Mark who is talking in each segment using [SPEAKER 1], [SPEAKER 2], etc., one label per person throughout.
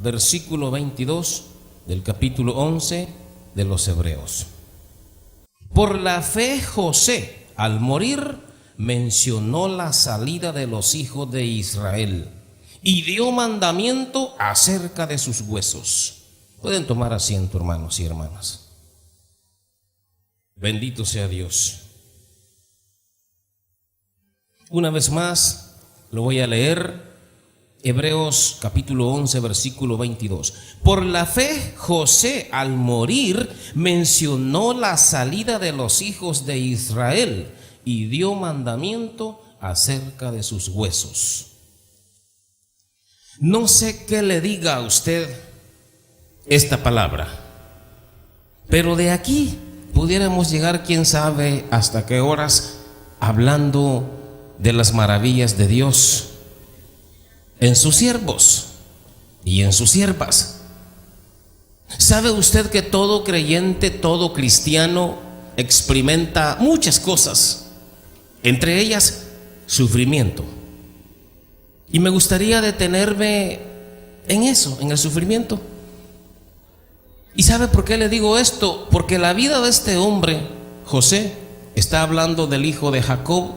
[SPEAKER 1] versículo 22 del capítulo 11 de los Hebreos. Por la fe José, al morir, mencionó la salida de los hijos de Israel y dio mandamiento acerca de sus huesos. Pueden tomar asiento, hermanos y hermanas. Bendito sea Dios. Una vez más lo voy a leer. Hebreos capítulo 11 versículo 22. Por la fe José al morir mencionó la salida de los hijos de Israel y dio mandamiento acerca de sus huesos. No sé qué le diga a usted esta palabra, pero de aquí pudiéramos llegar quién sabe hasta qué horas hablando de las maravillas de Dios en sus siervos y en sus siervas. ¿Sabe usted que todo creyente, todo cristiano experimenta muchas cosas, entre ellas sufrimiento? Y me gustaría detenerme en eso, en el sufrimiento. ¿Y sabe por qué le digo esto? Porque la vida de este hombre, José, está hablando del hijo de Jacob,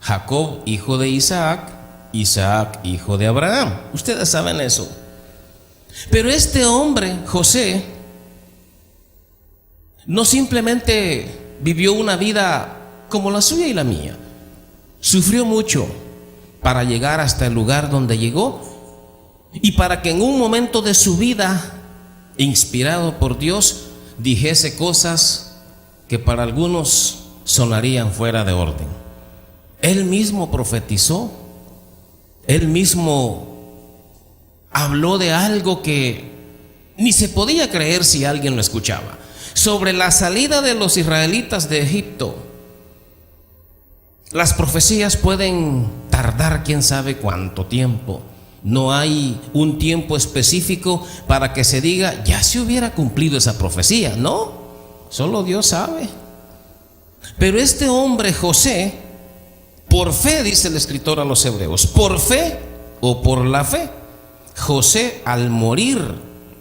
[SPEAKER 1] Jacob hijo de Isaac, Isaac hijo de Abraham. Ustedes saben eso. Pero este hombre, José, no simplemente vivió una vida como la suya y la mía. Sufrió mucho para llegar hasta el lugar donde llegó y para que en un momento de su vida, inspirado por Dios, dijese cosas que para algunos sonarían fuera de orden. Él mismo profetizó. Él mismo habló de algo que ni se podía creer si alguien lo escuchaba, sobre la salida de los israelitas de Egipto. Las profecías pueden tardar quién sabe cuánto tiempo. No hay un tiempo específico para que se diga, ya se hubiera cumplido esa profecía. No, solo Dios sabe. Pero este hombre José, por fe, dice el escritor a los Hebreos, por fe o por la fe, José al morir,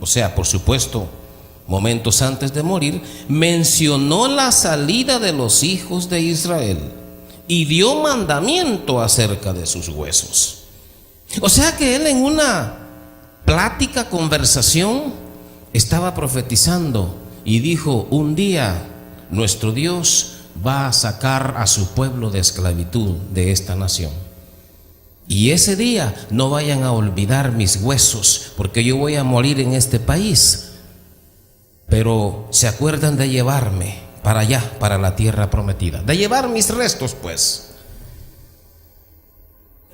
[SPEAKER 1] o sea, por supuesto, momentos antes de morir, mencionó la salida de los hijos de Israel y dio mandamiento acerca de sus huesos. O sea que él en una plática, conversación, estaba profetizando y dijo, un día nuestro Dios va a sacar a su pueblo de esclavitud de esta nación. Y ese día no vayan a olvidar mis huesos, porque yo voy a morir en este país. Pero se acuerdan de llevarme para allá, para la tierra prometida, de llevar mis restos, pues.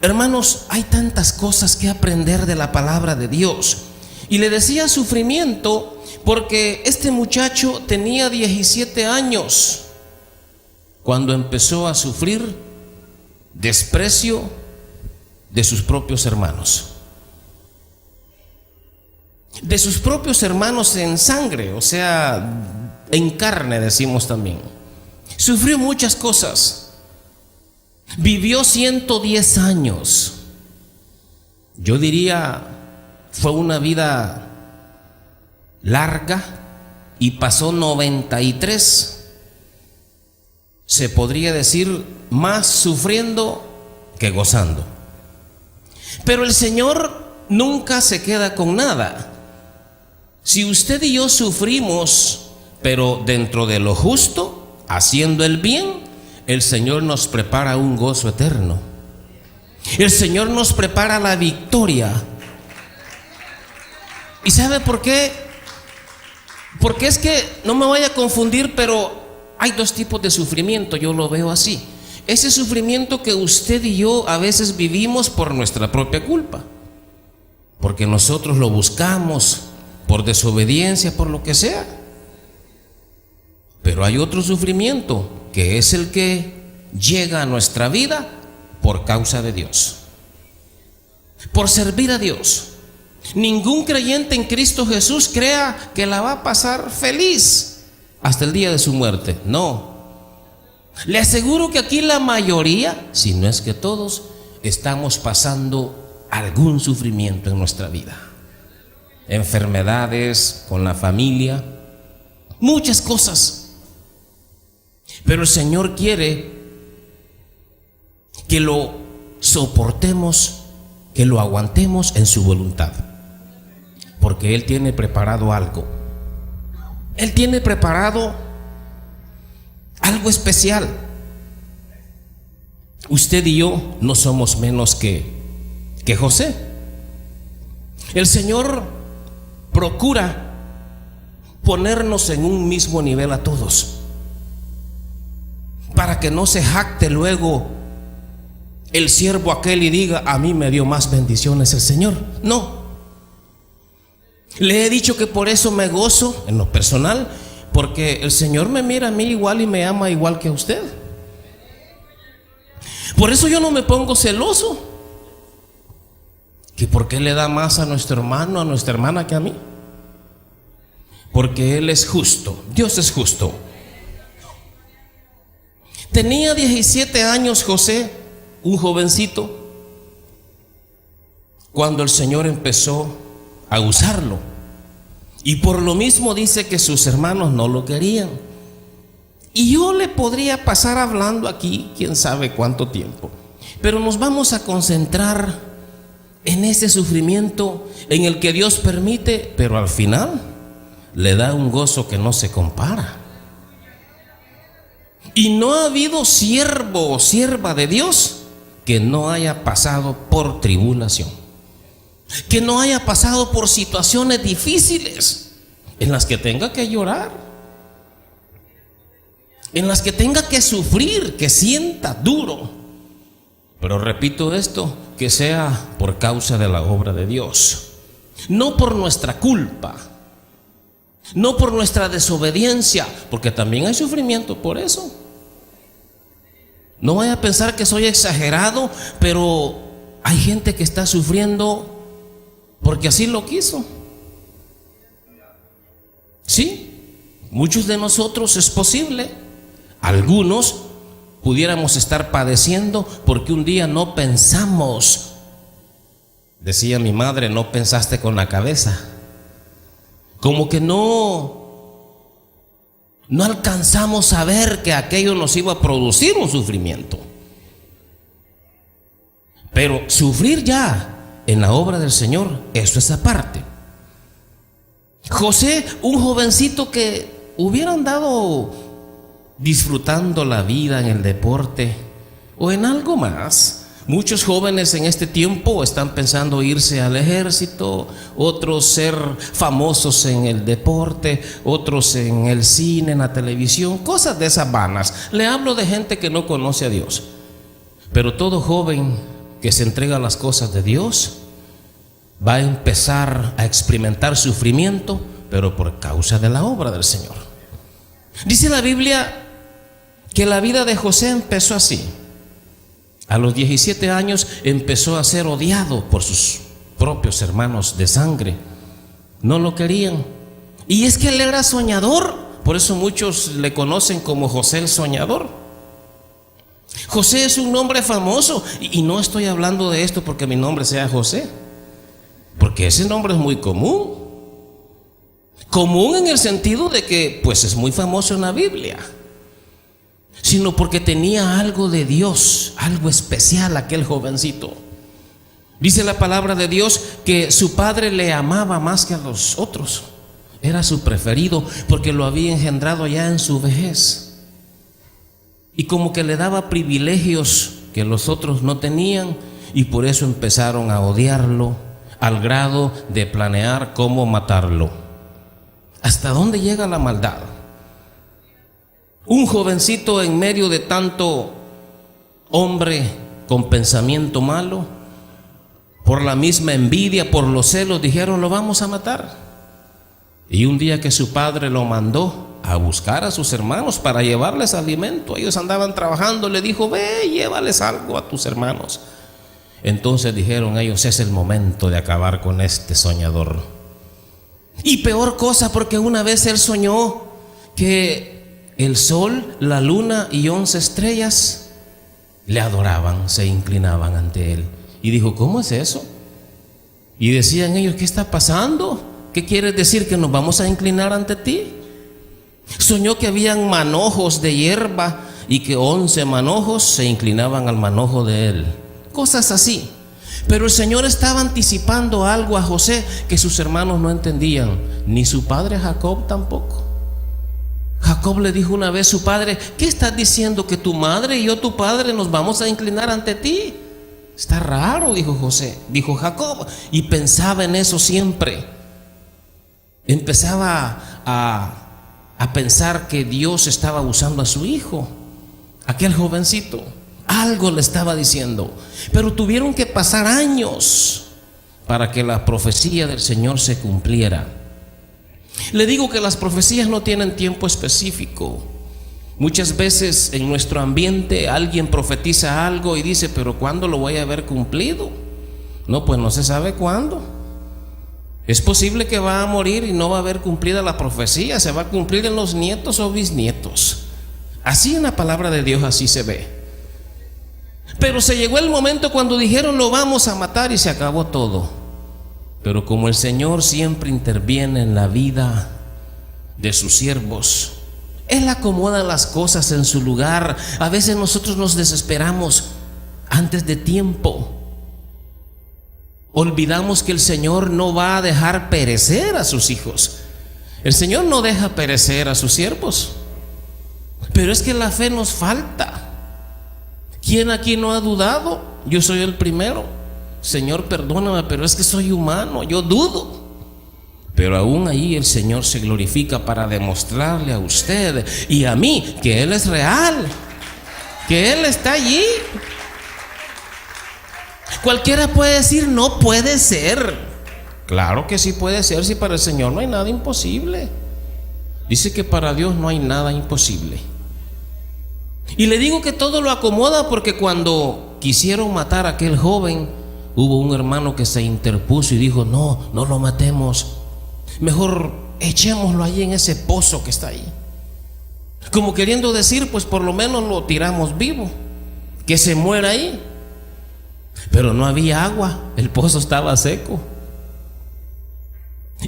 [SPEAKER 1] Hermanos, hay tantas cosas que aprender de la palabra de Dios. Y le decía sufrimiento porque este muchacho tenía 17 años cuando empezó a sufrir desprecio de sus propios hermanos. De sus propios hermanos en sangre, o sea, en carne decimos también. Sufrió muchas cosas. Vivió 110 años. Yo diría, fue una vida larga y pasó 93. Se podría decir más sufriendo que gozando. Pero el Señor nunca se queda con nada. Si usted y yo sufrimos, pero dentro de lo justo, haciendo el bien, el Señor nos prepara un gozo eterno. El Señor nos prepara la victoria. ¿Y sabe por qué? Porque es que, no me vaya a confundir, pero hay dos tipos de sufrimiento, yo lo veo así. Ese sufrimiento que usted y yo a veces vivimos por nuestra propia culpa, porque nosotros lo buscamos, por desobediencia, por lo que sea. Pero hay otro sufrimiento, que es el que llega a nuestra vida por causa de Dios, por servir a Dios. Ningún creyente en Cristo Jesús crea que la va a pasar feliz hasta el día de su muerte. No. Le aseguro que aquí la mayoría, si no es que todos, estamos pasando algún sufrimiento en nuestra vida. enfermedades, con la familia, muchas cosas. Pero el Señor quiere que lo soportemos, que lo aguantemos en su voluntad, porque Él tiene preparado algo. Él tiene preparado algo especial. Usted y yo no somos menos que José. El Señor procura ponernos en un mismo nivel a todos, para que no se jacte luego el siervo aquel y diga: a mí me dio más bendiciones el Señor. No. Le he dicho que por eso me gozo en lo personal, porque el Señor me mira a mí igual y me ama igual que a usted. Por eso yo no me pongo celoso, que por qué le da más a nuestro hermano, a nuestra hermana que a mí. Porque Él es justo, Dios es justo. Tenía 17 años José, un jovencito, cuando el Señor empezó a usarlo. Y por lo mismo dice que sus hermanos no lo querían. Y yo le podría pasar hablando aquí quién sabe cuánto tiempo, pero nos vamos a concentrar en ese sufrimiento en el que Dios permite, pero al final le da un gozo que no se compara. Y no ha habido siervo o sierva de Dios que no haya pasado por tribulación, que no haya pasado por situaciones difíciles en las que tenga que llorar, en las que tenga que sufrir, que sienta duro. Pero repito esto, que sea por causa de la obra de Dios, no por nuestra culpa, no por nuestra desobediencia, porque también hay sufrimiento por eso. No vaya a pensar que soy exagerado, pero hay gente que está sufriendo porque así lo quiso. Sí, muchos de nosotros es posible. Algunos pudiéramos estar padeciendo porque un día no pensamos. Decía mi madre: no pensaste con la cabeza. Como que no alcanzamos a ver que aquello nos iba a producir un sufrimiento. Pero sufrir ya en la obra del Señor, eso es aparte. José, un jovencito que hubiera andado disfrutando la vida en el deporte o en algo más. Muchos jóvenes en este tiempo están pensando irse al ejército, otros ser famosos en el deporte, otros en el cine, en la televisión, cosas de esas vanas. Le hablo de gente que no conoce a Dios. Pero todo joven que se entrega a las cosas de Dios va a empezar a experimentar sufrimiento, pero por causa de la obra del Señor. Dice la Biblia que la vida de José empezó así. A los 17 años empezó a ser odiado por sus propios hermanos de sangre. No lo querían. Y es que él era soñador, por eso muchos le conocen como José el soñador. José es un nombre famoso, y no estoy hablando de esto porque mi nombre sea José, porque ese nombre es muy común. Común en el sentido de que pues es muy famoso en la Biblia, sino porque tenía algo de Dios, algo especial aquel jovencito. Dice la palabra de Dios que su padre le amaba más que a los otros. Era su preferido porque lo había engendrado ya en su vejez. Y como que le daba privilegios que los otros no tenían, y por eso empezaron a odiarlo al grado de planear cómo matarlo. ¿Hasta dónde llega la maldad? Un jovencito en medio de tanto hombre con pensamiento malo, por la misma envidia, por los celos, dijeron: lo vamos a matar. Y un día que su padre lo mandó a buscar a sus hermanos para llevarles alimento, ellos andaban trabajando, le dijo: ve, llévales algo a tus hermanos. Entonces dijeron ellos: es el momento de acabar con este soñador. Y peor cosa, porque una vez él soñó que el sol, la luna y 11 estrellas le adoraban, se inclinaban ante él. Y dijo: ¿cómo es eso? Y decían ellos: ¿qué está pasando? ¿Qué quiere decir? Que nos vamos a inclinar ante ti. Soñó que habían manojos de hierba y que 11 manojos se inclinaban al manojo de él. Cosas así. Pero el Señor estaba anticipando algo a José que sus hermanos no entendían, ni su padre Jacob tampoco. Jacob le dijo una vez a su padre: ¿qué estás diciendo? ¿Que tu madre y yo, tu padre, nos vamos a inclinar ante ti? Está raro, dijo Jacob, y pensaba en eso siempre. Empezaba a pensar que Dios estaba usando a su hijo, aquel jovencito. Algo le estaba diciendo, pero tuvieron que pasar años para que la profecía del Señor se cumpliera. Le digo que las profecías no tienen tiempo específico. Muchas veces en nuestro ambiente alguien profetiza algo y dice: pero ¿cuándo lo voy a ver cumplido? No, pues no se sabe cuándo. Es posible que va a morir y no va a haber cumplida la profecía. Se va a cumplir en los nietos o bisnietos. Así en la palabra de Dios, así se ve. Pero se llegó el momento cuando dijeron: lo vamos a matar, y se acabó todo. Pero como el Señor siempre interviene en la vida de sus siervos, Él acomoda las cosas en su lugar. A veces nosotros nos desesperamos antes de tiempo. Olvidamos que el Señor no va a dejar perecer a sus hijos. El Señor no deja perecer a sus siervos. Pero es que la fe nos falta. ¿Quién aquí no ha dudado? Yo soy el primero. Señor, perdóname, pero es que soy humano, yo dudo. Pero aún ahí el Señor se glorifica para demostrarle a usted y a mí que Él es real, que Él está allí. Cualquiera puede decir: no puede ser. Claro que sí puede ser, si para el Señor no hay nada imposible. Dice que para Dios no hay nada imposible. Y le digo que todo lo acomoda porque cuando quisieron matar a aquel joven, hubo un hermano que se interpuso y dijo: no lo matemos, mejor echémoslo ahí en ese pozo que está ahí. Como queriendo decir: pues por lo menos lo tiramos vivo, que se muera ahí. Pero no había agua, el pozo estaba seco.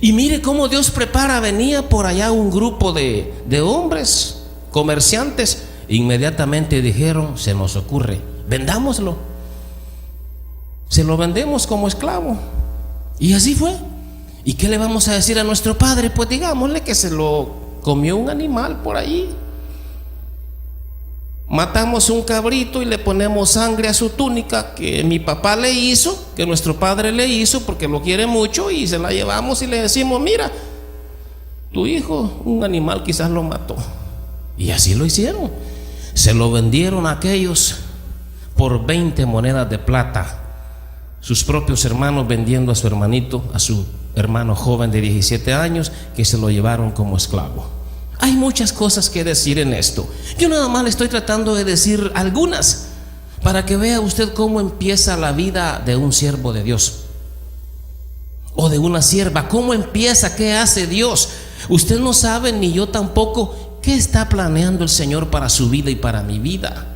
[SPEAKER 1] Y mire cómo Dios prepara. Venía por allá un grupo de hombres, comerciantes. Inmediatamente dijeron: se nos ocurre, vendámoslo, se lo vendemos como esclavo. Y así fue. ¿Y qué le vamos a decir a nuestro padre? Pues digámosle que se lo comió un animal por ahí. Matamos un cabrito y le ponemos sangre a su túnica que mi papá le hizo, que nuestro padre le hizo porque lo quiere mucho, y se la llevamos y le decimos: mira, tu hijo, un animal quizás lo mató. Y así lo hicieron. Se lo vendieron a aquellos por 20 monedas de plata. Sus propios hermanos vendiendo a su hermanito, a su hermano joven de 17 años, que se lo llevaron como esclavo. Hay muchas cosas que decir en esto. Yo nada más le estoy tratando de decir algunas para que vea usted cómo empieza la vida de un siervo de Dios o de una sierva. ¿Cómo empieza? ¿Qué hace Dios? Usted no sabe, ni yo tampoco, qué está planeando el Señor para su vida y para mi vida.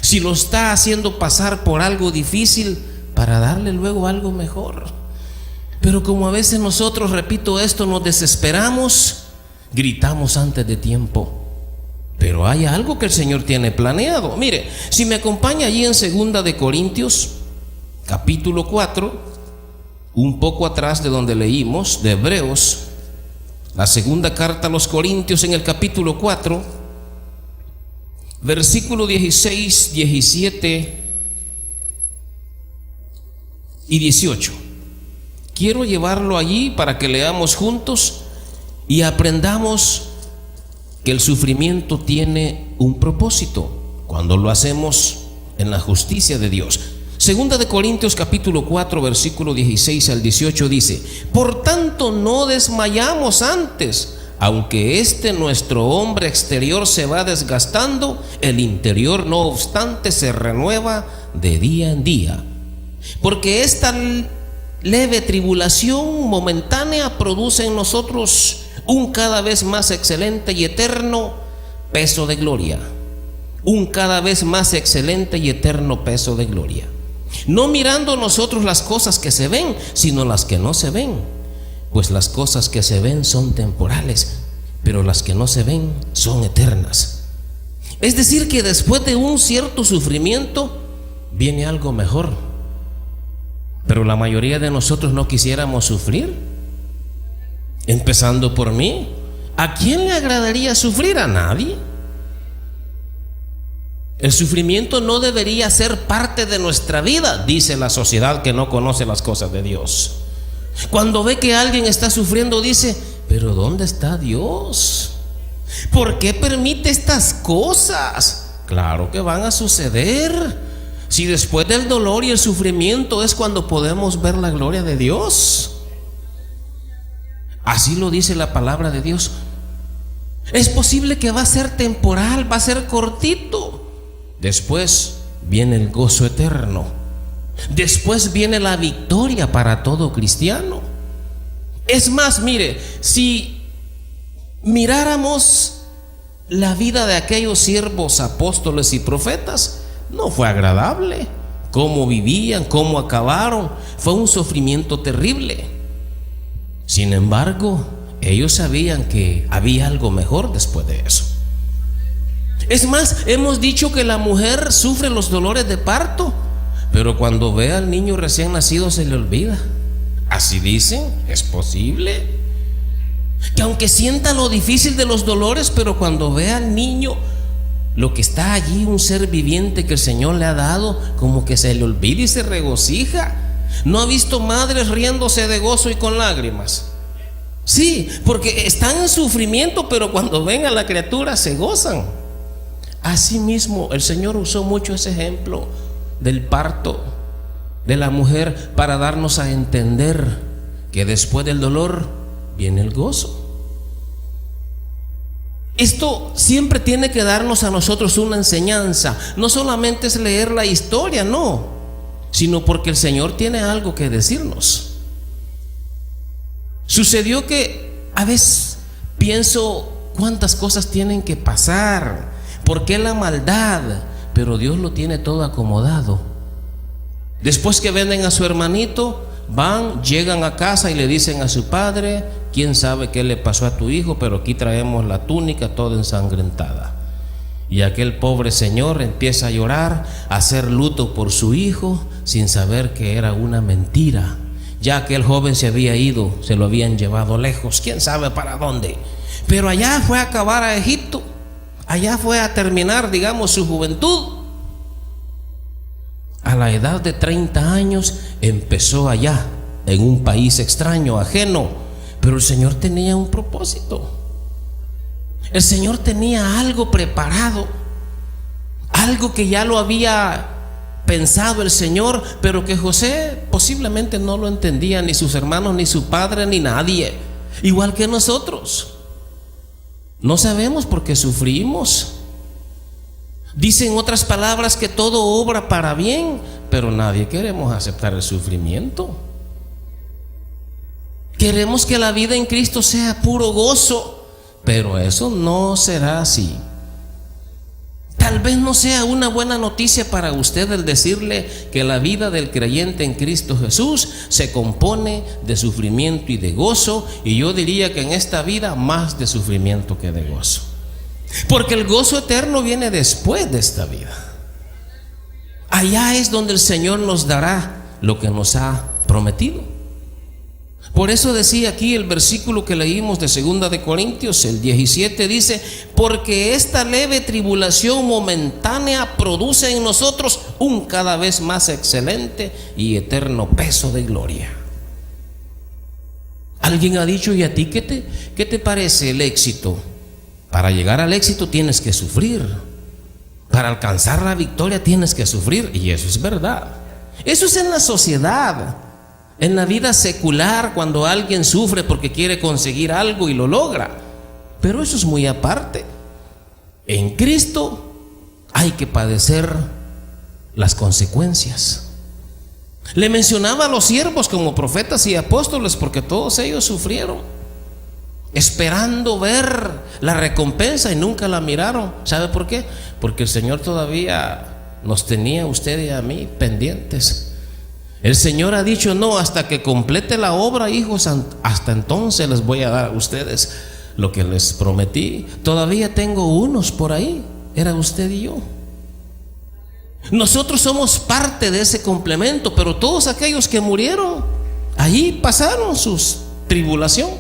[SPEAKER 1] Si lo está haciendo pasar por algo difícil para darle luego algo mejor. Pero como a veces nosotros, repito esto, nos desesperamos, gritamos antes de tiempo. Pero hay algo que el Señor tiene planeado. Mire, si me acompaña allí en 2 de Corintios, capítulo 4, un poco atrás de donde leímos, de Hebreos, la segunda carta a los Corintios, en el capítulo 4, versículo 16, 17 y 18. Quiero llevarlo allí para que leamos juntos y aprendamos que el sufrimiento tiene un propósito cuando lo hacemos en la justicia de Dios. Segunda de Corintios capítulo 4 versículo 16 al 18 dice: por tanto no desmayamos antes, aunque nuestro hombre exterior se va desgastando, el interior no obstante se renueva de día en día. Porque esta leve tribulación momentánea produce en nosotros un cada vez más excelente y eterno peso de gloria. Un cada vez más excelente y eterno peso de gloria. No mirando nosotros las cosas que se ven, sino las que no se ven. pues las cosas que se ven son temporales, pero las que no se ven son eternas. Es decir, que después de un cierto sufrimiento viene algo mejor. Pero la mayoría de nosotros no quisiéramos sufrir, empezando por mí. ¿A quién le agradaría sufrir? A nadie. El sufrimiento no debería ser parte de nuestra vida, dice la sociedad que no conoce las cosas de Dios. Cuando ve que alguien está sufriendo, dice: pero ¿dónde está Dios? ¿Por qué permite estas cosas? Claro que van a suceder. Si después del dolor y el sufrimiento es cuando podemos ver la gloria de Dios. Así lo dice la palabra de Dios. Es posible que va a ser temporal, va a ser cortito. Después viene el gozo eterno. Después viene la victoria para todo cristiano. Es más, mire, si miráramos la vida de aquellos siervos, apóstoles y profetas, no fue agradable. Cómo vivían, cómo acabaron, fue un sufrimiento terrible. Sin embargo, ellos sabían que había algo mejor después de eso. Es más, hemos dicho que la mujer sufre los dolores de parto, pero cuando ve al niño recién nacido se le olvida. Así dicen, es posible que aunque sienta lo difícil de los dolores, pero cuando ve al niño, lo que está allí, un ser viviente que el Señor le ha dado, como que se le olvida y se regocija. ¿No ha visto madres riéndose de gozo y con lágrimas? Sí, porque están en sufrimiento, pero cuando ven a la criatura se gozan. Asimismo, el Señor usó mucho ese ejemplo del parto de la mujer para darnos a entender que después del dolor viene el gozo. Esto siempre tiene que darnos a nosotros una enseñanza. No solamente es leer la historia, no, sino porque el Señor tiene algo que decirnos. Sucedió que a veces pienso cuántas cosas tienen que pasar, por qué la maldad, pero Dios lo tiene todo acomodado. Después que venden a su hermanito, van, llegan a casa y le dicen a su padre: quién sabe qué le pasó a tu hijo, pero aquí traemos la túnica toda ensangrentada. Y aquel pobre señor empieza a llorar, a hacer luto por su hijo, sin saber que era una mentira. Ya aquel joven se había ido, se lo habían llevado lejos, quién sabe para dónde. Pero allá fue a acabar a Egipto, allá fue a terminar, digamos, su juventud. A la edad de 30 años empezó allá, en un país extraño, ajeno. Pero el Señor tenía un propósito. El Señor tenía algo preparado, algo que ya lo había pensado el Señor, pero que José posiblemente no lo entendía, ni sus hermanos, ni su padre, ni nadie. Igual que nosotros. No sabemos por qué sufrimos. Dicen otras palabras que todo obra para bien, pero nadie queremos aceptar el sufrimiento. Queremos que la vida en Cristo sea puro gozo, pero eso no será así. Tal vez no sea una buena noticia para usted el decirle que la vida del creyente en Cristo Jesús se compone de sufrimiento y de gozo, y yo diría que en esta vida más de sufrimiento que de gozo. Porque el gozo eterno viene después de esta vida. Allá es donde el Señor nos dará lo que nos ha prometido. Por eso decía aquí el versículo que leímos de 2 de Corintios, el 17, dice: porque esta leve tribulación momentánea produce en nosotros un cada vez más excelente y eterno peso de gloria. Alguien ha dicho: ¿y a ti qué te parece el éxito? Para llegar al éxito tienes que sufrir. Para alcanzar la victoria tienes que sufrir. Y eso es verdad. Eso es en la sociedad. En la vida secular, cuando alguien sufre porque quiere conseguir algo y lo logra. Pero eso es muy aparte. En Cristo hay que padecer las consecuencias. Le mencionaba a los siervos como profetas y apóstoles porque todos ellos sufrieron, esperando ver la recompensa y nunca la miraron. ¿Sabe por qué? Porque el Señor todavía nos tenía a usted y a mí pendientes. El Señor ha dicho: no, hasta que complete la obra, hijos, hasta entonces les voy a dar a ustedes lo que les prometí. Todavía tengo unos por ahí, era usted y yo. Nosotros somos parte de ese complemento, pero todos aquellos que murieron, allí pasaron su tribulación.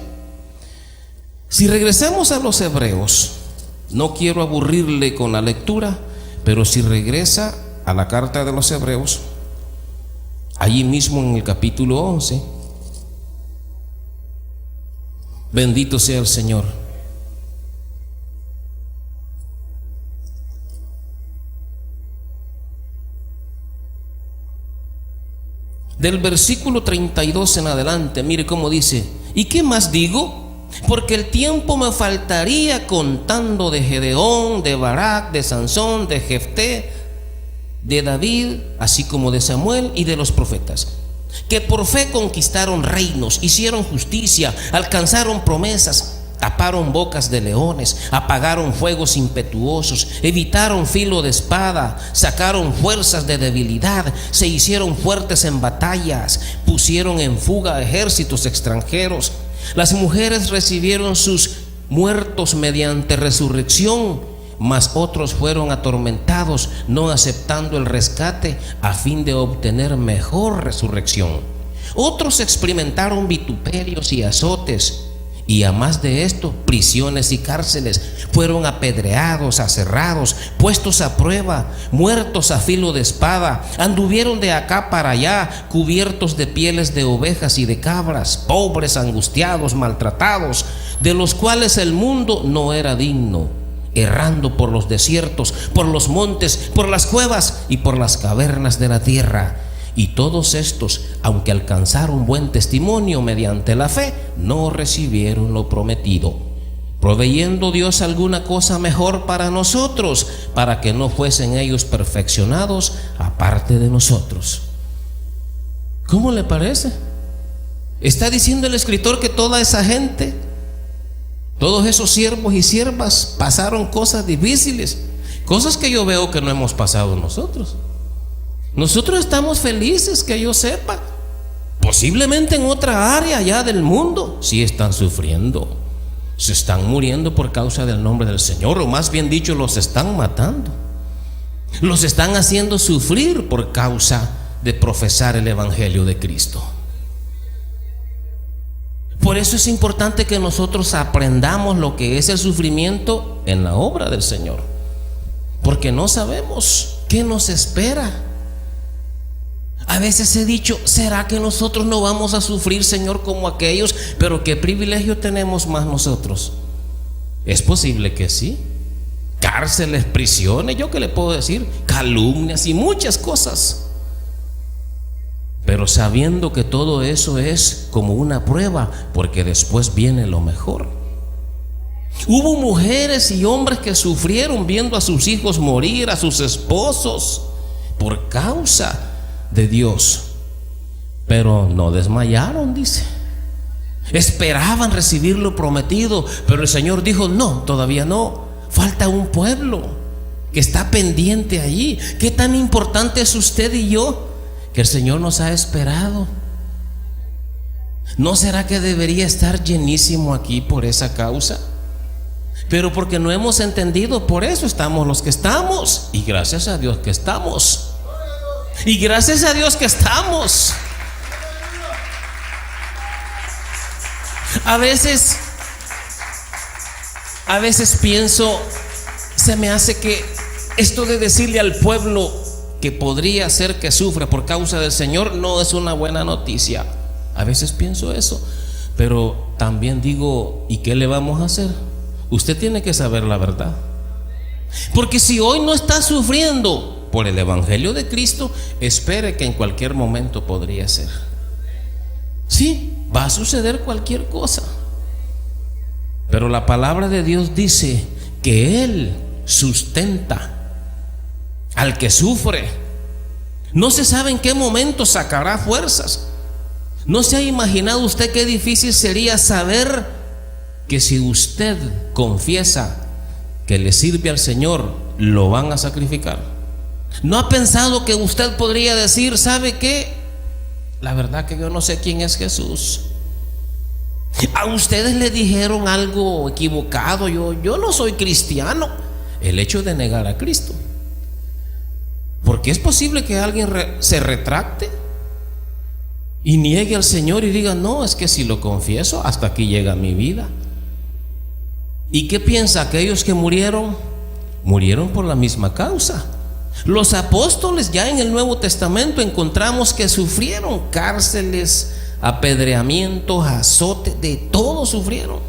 [SPEAKER 1] Si regresamos a los Hebreos, no quiero aburrirle con la lectura, pero si regresa a la carta de los Hebreos, allí mismo en el capítulo 11, bendito sea el Señor. Del versículo 32 en adelante, mire cómo dice: ¿y qué más digo? Porque el tiempo me faltaría contando de Gedeón, de Barak, de Sansón, de Jefté, de David, así como de Samuel y de los profetas, que por fe conquistaron reinos, hicieron justicia, alcanzaron promesas, taparon bocas de leones, apagaron fuegos impetuosos, evitaron filo de espada, sacaron fuerzas de debilidad, se hicieron fuertes en batallas, pusieron en fuga ejércitos extranjeros. Las mujeres recibieron sus muertos mediante resurrección, mas otros fueron atormentados, no aceptando el rescate a fin de obtener mejor resurrección. Otros experimentaron vituperios y azotes, y a más de esto, prisiones y cárceles. Fueron apedreados, aserrados, puestos a prueba, muertos a filo de espada. Anduvieron de acá para allá, cubiertos de pieles de ovejas y de cabras, pobres, angustiados, maltratados, de los cuales el mundo no era digno, errando por los desiertos, por los montes, por las cuevas y por las cavernas de la tierra. Y todos estos, aunque alcanzaron buen testimonio mediante la fe, no recibieron lo prometido, proveyendo Dios alguna cosa mejor para nosotros, para que no fuesen ellos perfeccionados aparte de nosotros. ¿Cómo le parece? Está diciendo el escritor que toda esa gente, todos esos siervos y siervas, pasaron cosas difíciles, cosas que yo veo que no hemos pasado nosotros. Nosotros estamos felices, que yo sepa. Posiblemente en otra área ya del mundo sí están sufriendo, se están muriendo por causa del nombre del Señor, o más bien dicho, los están matando, los están haciendo sufrir por causa de profesar el evangelio de Cristo. Por eso es importante que nosotros aprendamos lo que es el sufrimiento en la obra del Señor, porque no sabemos qué nos espera. A veces he dicho: ¿será que nosotros no vamos a sufrir, Señor, como aquellos? Pero ¿qué privilegio tenemos más nosotros? Es posible que sí. Cárceles, prisiones, ¿yo qué le puedo decir? Calumnias y muchas cosas. Pero sabiendo que todo eso es como una prueba, porque después viene lo mejor. Hubo mujeres y hombres que sufrieron viendo a sus hijos morir, a sus esposos, por causa de Dios, pero no desmayaron, dice. Esperaban recibir lo prometido, pero el Señor dijo: no, todavía no, falta un pueblo que está pendiente allí. ¿Qué tan importante es usted y yo? Que el Señor nos ha esperado. ¿No será que debería estar llenísimo aquí por esa causa? Pero porque no hemos entendido, por eso estamos los que estamos, y gracias a Dios que estamos. Y gracias a Dios que estamos. A veces pienso, se me hace que esto de decirle al pueblo que podría ser que sufra por causa del Señor no es una buena noticia. A veces pienso eso, pero también digo: ¿y qué le vamos a hacer? Usted tiene que saber la verdad. Porque si hoy no está sufriendo por el evangelio de Cristo, espere que en cualquier momento podría ser. Sí, va a suceder cualquier cosa, pero la palabra de Dios dice que Él sustenta al que sufre. No se sabe en qué momento sacará fuerzas. ¿No se ha imaginado usted qué difícil sería saber que si usted confiesa que le sirve al Señor, lo van a sacrificar? ¿No ha pensado que usted podría decir: ¿sabe qué? la verdad que yo no sé quién es Jesús. A ustedes le dijeron algo equivocado, yo no soy cristiano. El hecho de negar a Cristo, porque es posible que alguien se retracte y niegue al Señor y diga: no, es que si lo confieso, hasta aquí llega mi vida. ¿Y qué piensa? Aquellos que murieron por la misma causa. Los apóstoles, ya en el Nuevo Testamento encontramos que sufrieron cárceles, apedreamientos, azotes, de todo sufrieron.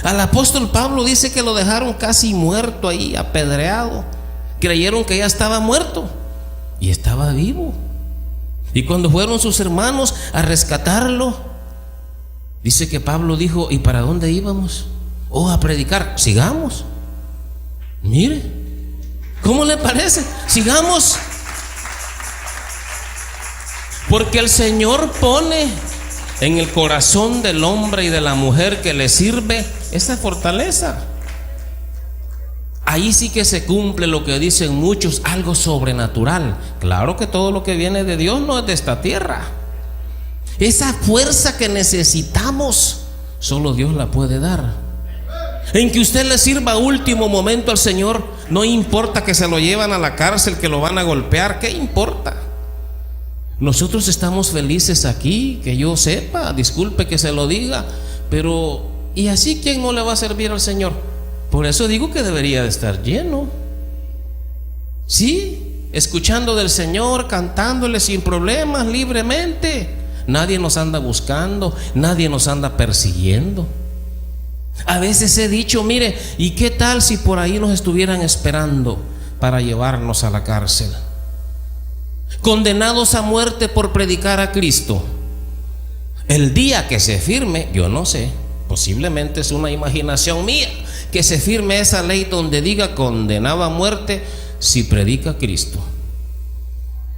[SPEAKER 1] Al apóstol Pablo dice que lo dejaron casi muerto ahí, apedreado. Creyeron que ya estaba muerto y estaba vivo. Y cuando fueron sus hermanos a rescatarlo, dice que Pablo dijo: ¿y para dónde íbamos? Oh, a predicar. Sigamos. Mire, ¿cómo le parece? Sigamos. Porque el Señor pone en el corazón del hombre y de la mujer que le sirve esa fortaleza. Ahí sí que se cumple lo que dicen muchos, algo sobrenatural. Claro que todo lo que viene de Dios no es de esta tierra. Esa fuerza que necesitamos, solo Dios la puede dar. En que usted le sirva a último momento al Señor, no importa que se lo llevan a la cárcel, que lo van a golpear, ¿qué importa? Nosotros estamos felices aquí, que yo sepa, disculpe que se lo diga, pero ¿y así quién no le va a servir al Señor? Por eso digo que debería de estar lleno. Sí, escuchando del Señor, cantándole sin problemas, libremente. Nadie nos anda buscando, nadie nos anda persiguiendo. A veces he dicho: mire, ¿y qué tal si por ahí nos estuvieran esperando para llevarnos a la cárcel? Condenados a muerte por predicar a Cristo. El día que se firme, yo no sé, posiblemente es una imaginación mía, que se firme esa ley donde diga condenado a muerte si predica a Cristo.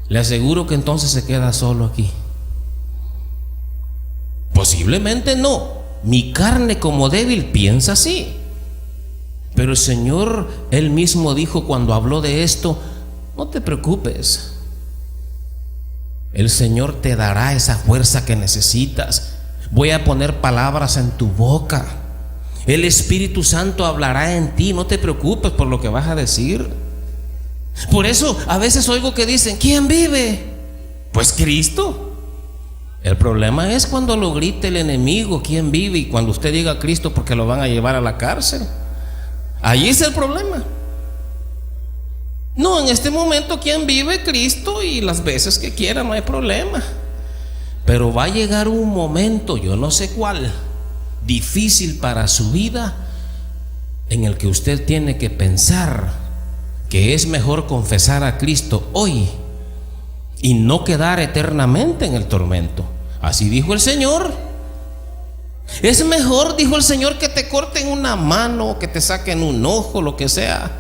[SPEAKER 1] Le aseguro que entonces se queda solo aquí. Posiblemente no. Mi carne como débil piensa así. Pero el Señor, Él mismo dijo cuando habló de esto: no te preocupes. El Señor te dará esa fuerza que necesitas. Voy a poner palabras en tu boca. El Espíritu Santo hablará en ti. No te preocupes por lo que vas a decir. Por eso a veces oigo que dicen: ¿quién vive? Pues Cristo. El problema es cuando lo grite el enemigo: ¿quién vive? Y cuando usted diga Cristo, porque lo van a llevar a la cárcel. Ahí es el problema. No, en este momento ¿quién vive? Cristo, y las veces que quiera, no hay problema. Pero va a llegar un momento, yo no sé cuál, difícil para su vida, en el que usted tiene que pensar que es mejor confesar a Cristo hoy y no quedar eternamente en el tormento. Así dijo el Señor. Es mejor, dijo el Señor, que te corten una mano, que te saquen un ojo, lo que sea,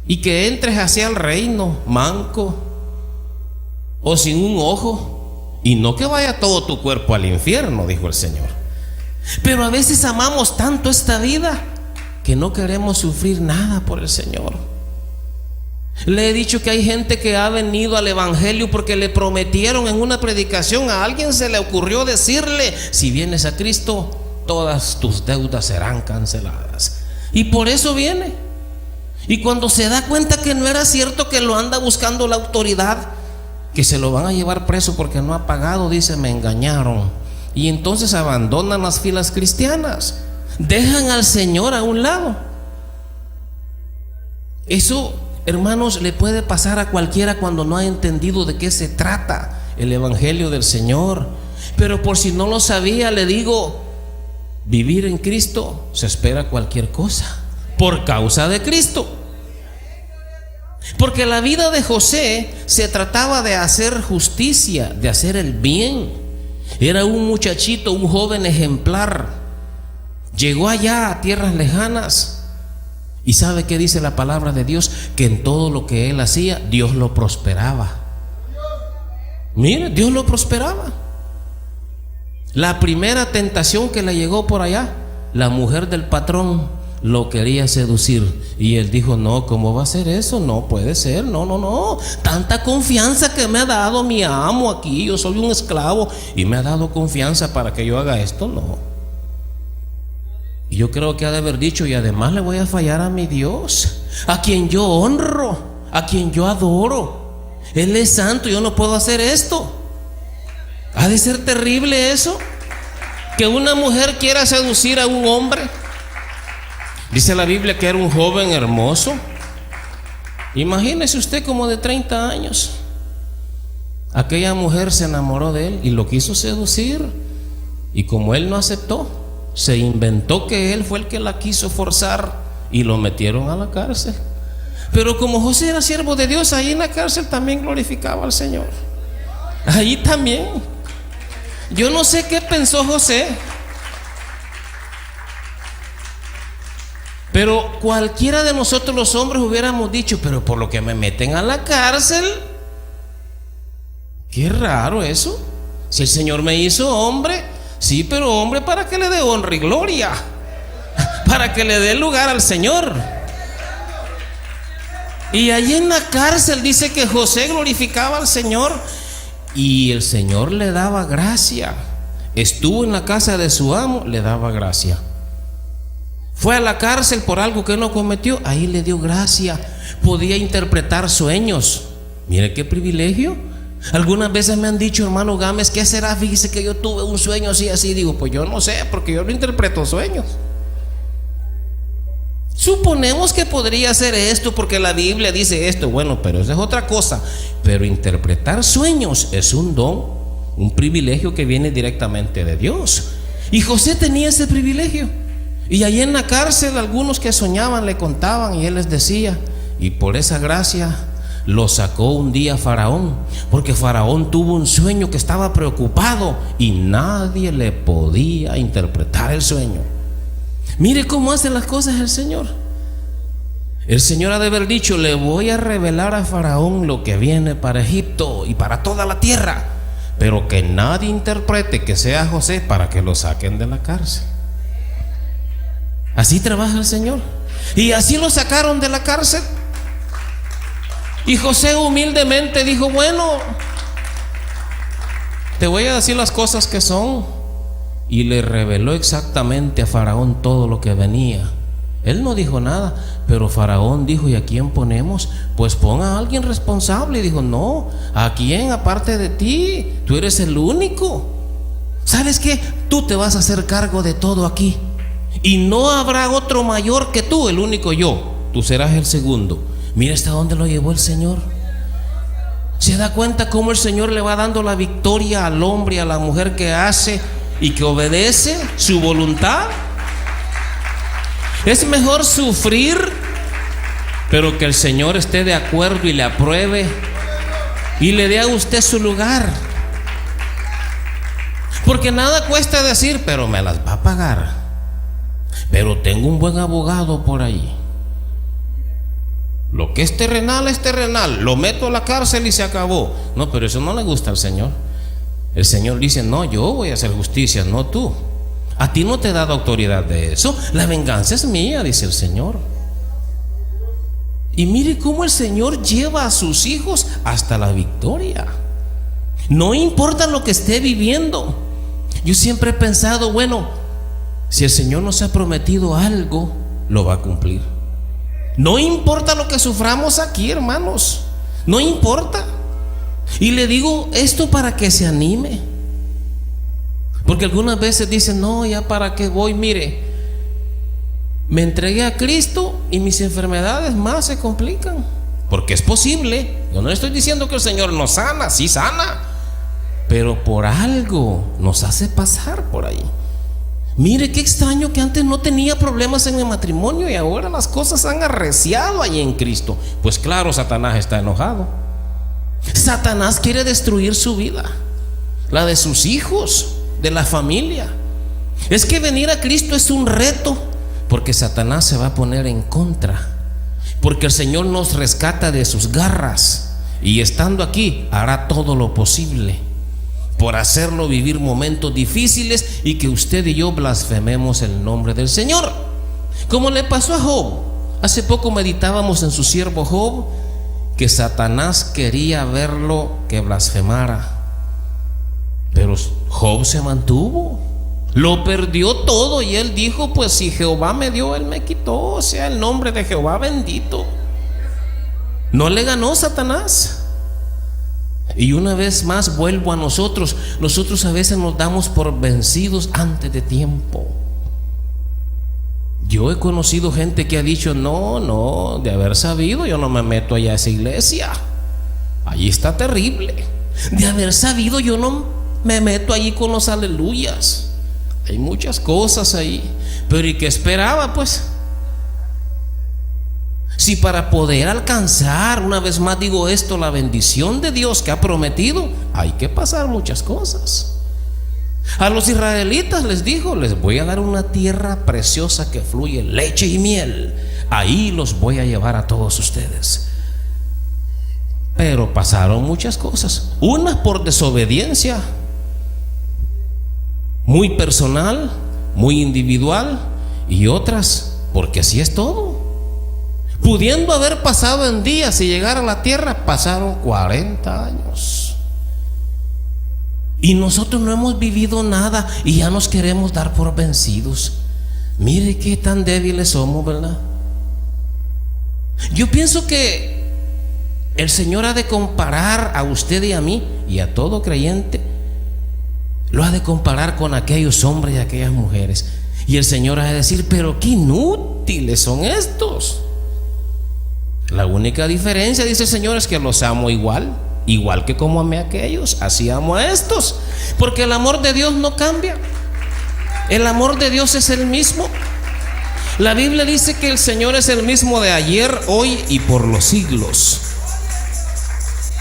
[SPEAKER 1] y que entres hacia el reino manco o sin un ojo, y no que vaya todo tu cuerpo al infierno, dijo el Señor. Pero a veces amamos tanto esta vida que no queremos sufrir nada por el Señor. Le he dicho que hay gente que ha venido al evangelio porque le prometieron en una predicación, a alguien se le ocurrió decirle: si vienes a Cristo, todas tus deudas serán canceladas. Y por eso viene. Y cuando se da cuenta que no era cierto, que lo anda buscando la autoridad, que se lo van a llevar preso porque no ha pagado, dice: me engañaron. Y entonces abandonan las filas cristianas, dejan al Señor a un lado. Eso, hermanos, le puede pasar a cualquiera cuando no ha entendido de qué se trata el evangelio del Señor. Pero por si no lo sabía, le digo: vivir en Cristo se espera cualquier cosa por causa de Cristo. Porque la vida de José se trataba de hacer justicia, de hacer el bien. Era un muchachito, un joven ejemplar. Llegó allá a tierras lejanas. ¿Y sabe qué dice la palabra de Dios? Que en todo lo que él hacía, Dios lo prosperaba. Mire, Dios lo prosperaba. La primera tentación que le llegó por allá, la mujer del patrón lo quería seducir. Y él dijo: no, ¿cómo va a ser eso? No puede ser, no, no, no. Tanta confianza que me ha dado mi amo aquí, yo soy un esclavo y me ha dado confianza para que yo haga esto, no. Y yo creo que ha de haber dicho: y además le voy a fallar a mi Dios, a quien yo honro, a quien yo adoro. Él es santo, yo no puedo hacer esto. Ha de ser terrible eso, que una mujer quiera seducir a un hombre. Dice la Biblia que era un joven hermoso. Imagínese usted, como de 30 años. Aquella mujer se enamoró de él y lo quiso seducir. Y como él no aceptó, se inventó que él fue el que la quiso forzar y lo metieron a la cárcel. Pero como José era siervo de Dios, ahí en la cárcel también glorificaba al Señor. Ahí también. Yo no sé qué pensó José, pero cualquiera de nosotros los hombres hubiéramos dicho: pero por lo que me meten a la cárcel, qué raro eso. Si el Señor me hizo hombre, sí, pero hombre para que le dé honra y gloria, para que le dé lugar al Señor. Y allí en la cárcel dice que José glorificaba al Señor y el Señor le daba gracia. Estuvo en la casa de su amo, le daba gracia. Fue a la cárcel por algo que no cometió, ahí le dio gracia. Podía interpretar sueños. Mire qué privilegio. Algunas veces me han dicho: hermano Gámez, ¿qué será? Fíjese que yo tuve un sueño así, así. Digo: pues yo no sé, porque yo no interpreto sueños. Suponemos que podría ser esto porque la Biblia dice esto. Bueno, pero eso es otra cosa. Pero interpretar sueños es un don, un privilegio que viene directamente de Dios. Y José tenía ese privilegio. Y allí en la cárcel, algunos que soñaban le contaban y él les decía. Y por esa gracia lo sacó un día Faraón, porque Faraón tuvo un sueño que estaba preocupado y nadie le podía interpretar el sueño. Mire cómo hace las cosas el Señor. El Señor ha de haber dicho: le voy a revelar a Faraón lo que viene para Egipto y para toda la tierra, pero que nadie interprete que sea José para que lo saquen de la cárcel. Así trabaja el Señor. Y así lo sacaron de la cárcel. Y José humildemente dijo: bueno, te voy a decir las cosas que son. Y le reveló exactamente a Faraón todo lo que venía. Él no dijo nada, pero Faraón dijo: ¿y a quién ponemos? Pues pon a alguien responsable. Y dijo: no, ¿a quién aparte de ti? Tú eres el único. ¿Sabes qué? Tú te vas a hacer cargo de todo aquí. Y no habrá otro mayor que tú, el único yo. Tú serás el segundo. Mira hasta dónde lo llevó el Señor. ¿Se da cuenta cómo el Señor le va dando la victoria al hombre y a la mujer que hace y que obedece su voluntad? Es mejor sufrir, pero que el Señor esté de acuerdo y le apruebe y le dé a usted su lugar. Porque nada cuesta decir: pero me las va a pagar, pero tengo un buen abogado por ahí. Lo que es terrenal, lo meto a la cárcel y se acabó. No, pero eso no le gusta al Señor. El Señor dice: no, yo voy a hacer justicia, no tú. A ti no te he dado autoridad de eso. La venganza es mía, dice el Señor. Y mire cómo el Señor lleva a sus hijos hasta la victoria. No importa lo que esté viviendo. Yo siempre he pensado: bueno, si el Señor nos ha prometido algo, lo va a cumplir. No importa lo que suframos aquí, hermanos. No importa. Y le digo esto para que se anime. Porque algunas veces dicen: no, ya para qué voy. Mire, me entregué a Cristo y mis enfermedades más se complican. Porque es posible. Yo no estoy diciendo que el Señor nos sana, sí sana, pero por algo nos hace pasar por ahí. Mire qué extraño que antes no tenía problemas en el matrimonio y ahora las cosas han arreciado ahí en Cristo. Pues claro, Satanás está enojado. Satanás quiere destruir su vida, la de sus hijos, de la familia. Es que venir a Cristo es un reto, porque Satanás se va a poner en contra, porque el Señor nos rescata de sus garras y estando aquí hará todo lo posible por hacerlo vivir momentos difíciles y que usted y yo blasfememos el nombre del Señor, como le pasó a Job. Hace poco meditábamos en su siervo Job, que Satanás quería verlo que blasfemara, pero Job se mantuvo. Lo perdió todo y él dijo: pues si Jehová me dio, él me quitó, sea el nombre de Jehová bendito. No le ganó Satanás. Y una vez más vuelvo a nosotros. Nosotros a veces nos damos por vencidos antes de tiempo. Yo he conocido gente que ha dicho: no, de haber sabido yo no me meto allá a esa iglesia, allí está terrible. De haber sabido yo no me meto allí con los aleluyas, hay muchas cosas ahí. Pero ¿y qué esperaba pues? Si para poder alcanzar, una vez más digo esto, la bendición de Dios que ha prometido, hay que pasar muchas cosas. A los israelitas les dijo: les voy a dar una tierra preciosa que fluye leche y miel, ahí los voy a llevar a todos ustedes. Pero pasaron muchas cosas, unas por desobediencia muy personal, muy individual, y otras porque así es todo. Pudiendo haber pasado en días y llegar a la tierra, pasaron 40 años. Y nosotros no hemos vivido nada y ya nos queremos dar por vencidos. Mire qué tan débiles somos, ¿verdad? Yo pienso que el Señor ha de comparar a usted y a mí y a todo creyente, lo ha de comparar con aquellos hombres y aquellas mujeres. Y el Señor ha de decir: pero qué inútiles son estos. La única diferencia, dice el Señor, es que los amo igual que como amé a aquellos, así amo a estos. Porque el amor de Dios no cambia. El amor de Dios es el mismo. La Biblia dice que el Señor es el mismo de ayer, hoy y por los siglos.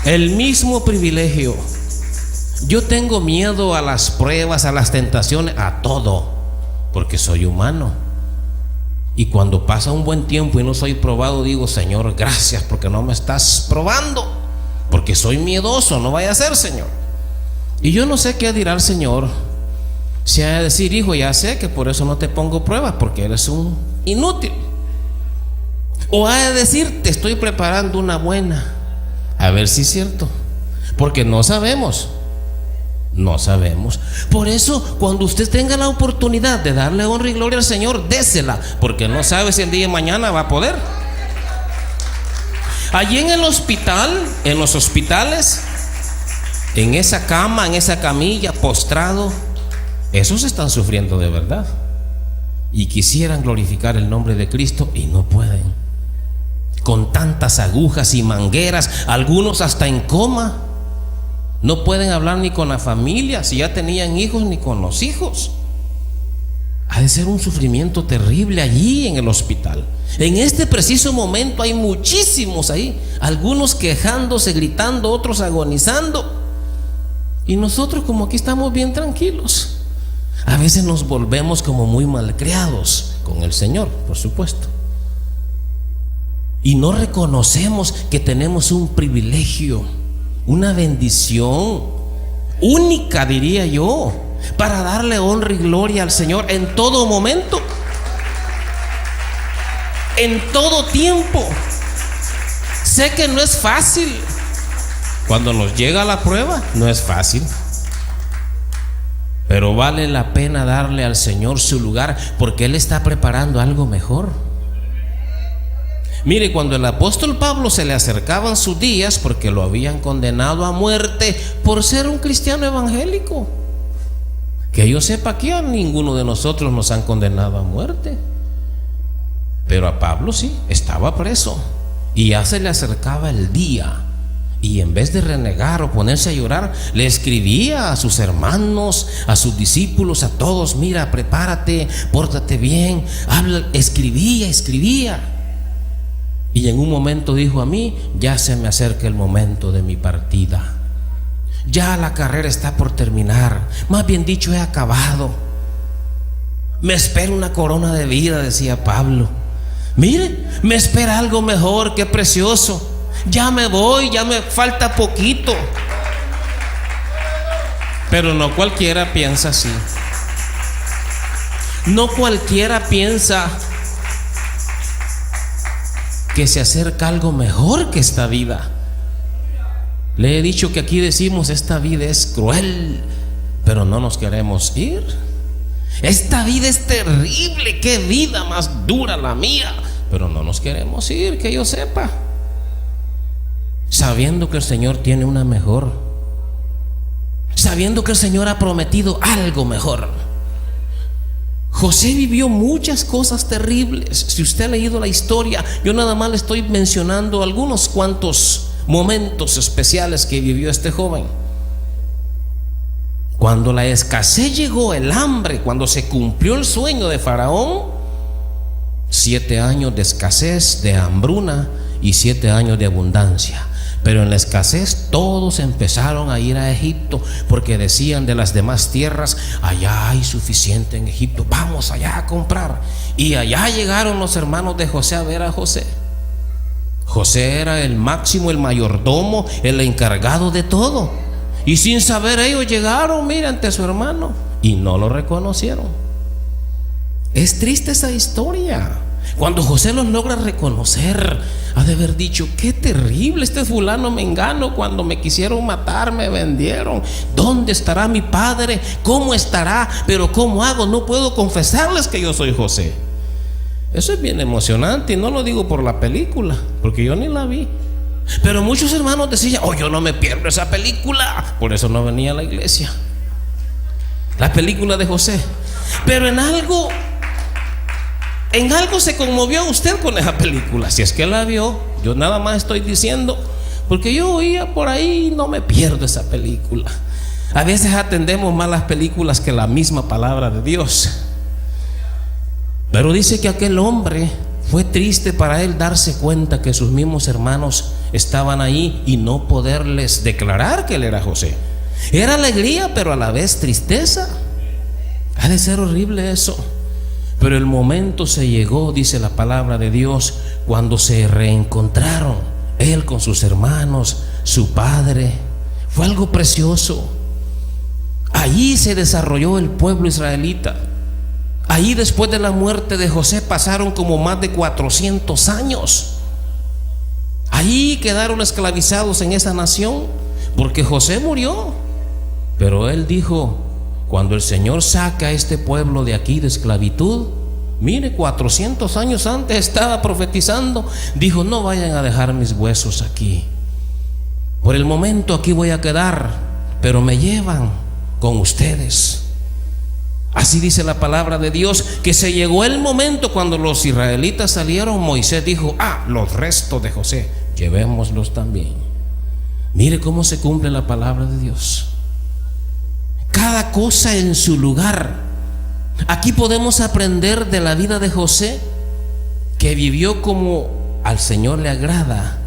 [SPEAKER 1] El mismo privilegio. Yo tengo miedo a las pruebas, a las tentaciones, a todo, porque soy humano. Y cuando pasa un buen tiempo y no soy probado, digo: Señor, gracias porque no me estás probando, porque soy miedoso, no vaya a ser, Señor. Y yo no sé qué dirá el Señor. Si ha de decir: hijo, ya sé que por eso no te pongo pruebas, porque eres un inútil. O ha de decir: te estoy preparando una buena. A ver si es cierto, porque no sabemos. No sabemos. Por eso, cuando usted tenga la oportunidad de darle honra y gloria al Señor, désela, porque no sabe si el día de mañana va a poder. Allí en el hospital, en los hospitales, en esa cama, en esa camilla, postrado, esos están sufriendo de verdad y quisieran glorificar el nombre de Cristo y no pueden, con tantas agujas y mangueras, algunos hasta en coma. No pueden hablar ni con la familia, si ya tenían hijos, ni con los hijos. Ha de ser un sufrimiento terrible allí en el hospital. En este preciso momento hay muchísimos ahí, algunos quejándose, gritando, otros agonizando. Y nosotros como aquí estamos bien tranquilos. A veces nos volvemos como muy malcriados con el Señor, por supuesto. Y no reconocemos que tenemos un privilegio, una bendición única, diría yo, para darle honra y gloria al Señor en todo momento, en todo tiempo. Sé que no es fácil. Cuando nos llega la prueba, no es fácil, pero vale la pena darle al Señor su lugar, porque Él está preparando algo mejor. Mire, cuando el apóstol Pablo se le acercaban sus días, porque lo habían condenado a muerte por ser un cristiano evangélico, que yo sepa que a ninguno de nosotros nos han condenado a muerte, pero a Pablo sí, estaba preso y ya se le acercaba el día. Y en vez de renegar o ponerse a llorar, le escribía a sus hermanos, a sus discípulos, a todos: mira, prepárate, pórtate bien, habla. Escribía. Y en un momento dijo: a mí ya se me acerca el momento de mi partida. Ya la carrera está por terminar, más bien dicho, he acabado. Me espera una corona de vida, decía Pablo. Mire, me espera algo mejor, qué precioso. Ya me voy, ya me falta poquito. Pero no cualquiera piensa así. No cualquiera piensa que se acerca algo mejor que esta vida. Le he dicho que aquí decimos: esta vida es cruel, pero no nos queremos ir. Esta vida es terrible, qué vida más dura la mía, pero no nos queremos ir, que yo sepa, sabiendo que el Señor tiene una mejor, sabiendo que el Señor ha prometido algo mejor. José vivió muchas cosas terribles. Si usted ha leído la historia, yo nada más le estoy mencionando algunos cuantos momentos especiales que vivió este joven. Cuando la escasez llegó, el hambre, cuando se cumplió el sueño de Faraón, 7 años de escasez, de hambruna, y 7 años de abundancia. Pero en la escasez todos empezaron a ir a Egipto, porque decían de las demás tierras: allá hay suficiente en Egipto, vamos allá a comprar. Y allá llegaron los hermanos de José a ver a José. José era el máximo, el mayordomo, el encargado de todo. Y sin saber ellos llegaron, mira, ante su hermano, y no lo reconocieron. Es triste esa historia. Cuando José los logra reconocer, ha de haber dicho: qué terrible, este fulano mengano, cuando me quisieron matar me vendieron. ¿Dónde estará mi padre? ¿Cómo estará? Pero ¿cómo hago? No puedo confesarles que yo soy José. Eso es bien emocionante, y no lo digo por la película, porque yo ni la vi. Pero muchos hermanos decían: oh, yo no me pierdo esa película. Por eso no venía a la iglesia, la película de José. Pero en algo se conmovió usted con esa película, si es que la vio. Yo nada más estoy diciendo porque yo oía por ahí: no me pierdo esa película. A veces atendemos más las películas que la misma palabra de Dios. Pero dice que aquel hombre, fue triste para él darse cuenta que sus mismos hermanos estaban ahí y no poderles declarar que él era José. Era alegría, pero a la vez tristeza. Ha de ser horrible eso. Pero el momento se llegó, dice la palabra de Dios, cuando se reencontraron él con sus hermanos, su padre. Fue algo precioso. Allí se desarrolló el pueblo israelita. Ahí, después de la muerte de José, pasaron como más de 400 años. Ahí quedaron esclavizados en esa nación, porque José murió. Pero él dijo: cuando el Señor saca a este pueblo de aquí de esclavitud, mire, 400 años antes estaba profetizando, dijo: no vayan a dejar mis huesos aquí. Por el momento aquí voy a quedar, pero me llevan con ustedes. Así dice la palabra de Dios, que se llegó el momento cuando los israelitas salieron. Moisés dijo: los restos de José, llevémoslos también. Mire cómo se cumple la palabra de Dios. Cada cosa en su lugar. Aquí podemos aprender de la vida de José, que vivió como al Señor le agrada,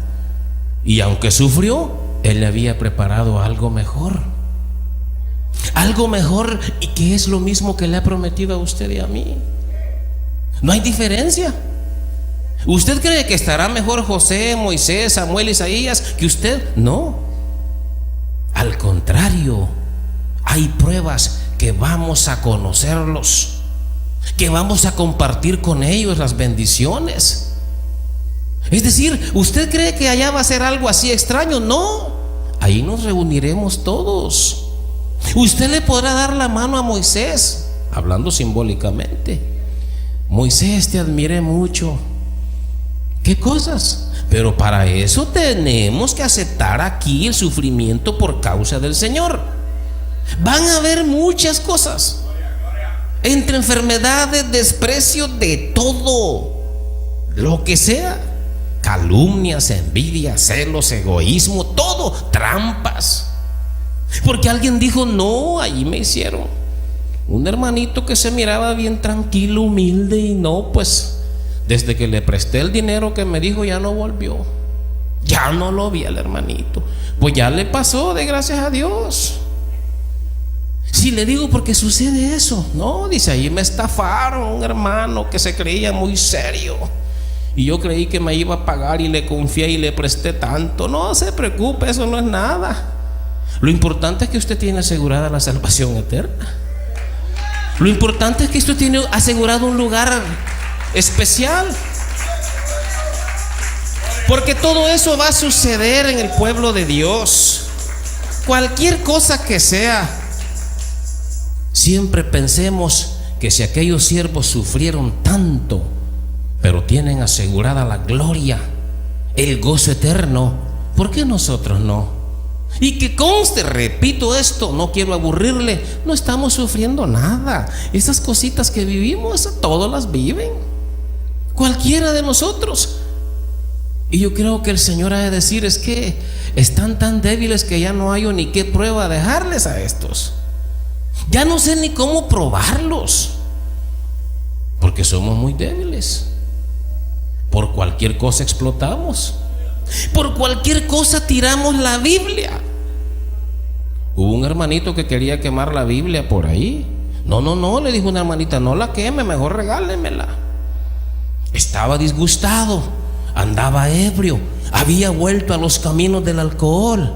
[SPEAKER 1] y aunque sufrió, Él le había preparado algo mejor. Algo mejor, y que es lo mismo que le ha prometido a usted y a mí. No hay diferencia. ¿Usted cree que estará mejor José, Moisés, Samuel, Isaías que usted? No. Al contrario, hay pruebas que vamos a conocerlos, que vamos a compartir con ellos las bendiciones. Es decir, ¿usted cree que allá va a ser algo así extraño? No. Ahí nos reuniremos todos. Usted le podrá dar la mano a Moisés, hablando simbólicamente: Moisés, te admiré mucho. ¿Qué cosas? Pero para eso tenemos que aceptar aquí el sufrimiento por causa del Señor. Van a haber muchas cosas, entre enfermedades, desprecio, de todo, lo que sea, calumnias, envidia, celos, egoísmo, todo, trampas. Porque alguien dijo: no, allí me hicieron. Un hermanito que se miraba bien tranquilo, humilde, y no, pues desde que le presté el dinero que me dijo, ya no volvió. Ya no lo vi al hermanito. Pues ya le pasó, de gracias a Dios. Si le digo, porque sucede eso. No, dice, ahí me estafaron un hermano que se creía muy serio, y yo creí que me iba a pagar y le confié y le presté tanto. No se preocupe, eso no es nada. Lo importante es que usted tiene asegurada la salvación eterna. Lo importante es que usted tiene asegurado un lugar especial. Porque todo eso va a suceder en el pueblo de Dios. Cualquier cosa que sea, siempre pensemos que si aquellos siervos sufrieron tanto, pero tienen asegurada la gloria, el gozo eterno, ¿por qué nosotros no? Y que conste, repito esto, no quiero aburrirle, no estamos sufriendo nada. Esas cositas que vivimos, todos las viven, cualquiera de nosotros. Y yo creo que el Señor ha de decir, es que están tan débiles que ya no hay ni qué prueba dejarles a estos. Ya no sé ni cómo probarlos, porque somos muy débiles. Por cualquier cosa explotamos, por cualquier cosa tiramos la Biblia. Hubo un hermanito que quería quemar la Biblia por ahí. No, le dijo una hermanita, no la queme, mejor regálemela. Estaba disgustado, andaba ebrio, había vuelto a los caminos del alcohol,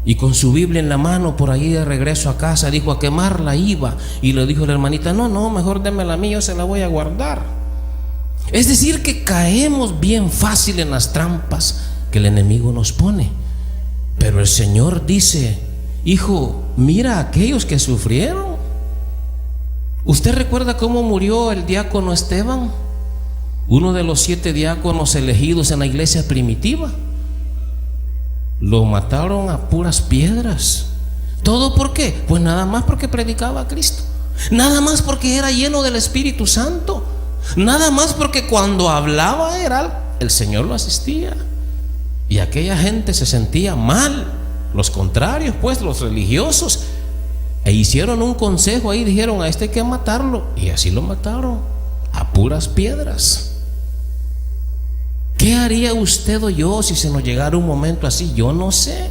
[SPEAKER 1] y con su Biblia en la mano por ahí de regreso a casa dijo, a quemarla iba. Y le dijo la hermanita, no, mejor démela a mí, yo se la voy a guardar. Es decir, que caemos bien fácil en las trampas que el enemigo nos pone. Pero el Señor dice, hijo, mira a aquellos que sufrieron. ¿Usted recuerda cómo murió el diácono Esteban? Uno de los 7 diáconos elegidos en la iglesia primitiva. Lo mataron a puras piedras. ¿Todo por qué? Pues nada más porque predicaba a Cristo, nada más porque era lleno del Espíritu Santo, nada más porque cuando hablaba el Señor lo asistía. Y aquella gente se sentía mal, los contrarios, pues los religiosos, e hicieron un consejo ahí, dijeron, a este hay que matarlo, y así lo mataron a puras piedras. ¿Qué haría usted o yo si se nos llegara un momento así? Yo no sé.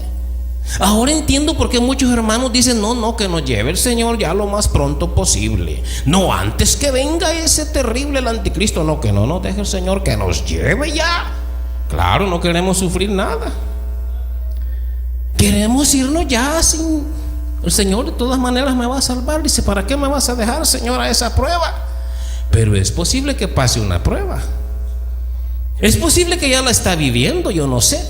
[SPEAKER 1] Ahora entiendo por qué muchos hermanos dicen, no, que nos lleve el Señor ya lo más pronto posible. No, antes que venga ese terrible el anticristo. No, que no nos deje el Señor, que nos lleve ya. Claro, no queremos sufrir nada. Queremos irnos ya sin... El Señor de todas maneras me va a salvar. Dice, ¿para qué me vas a dejar, Señor, a esa prueba? Pero es posible que pase una prueba. Es posible que ya la está viviendo, yo no sé.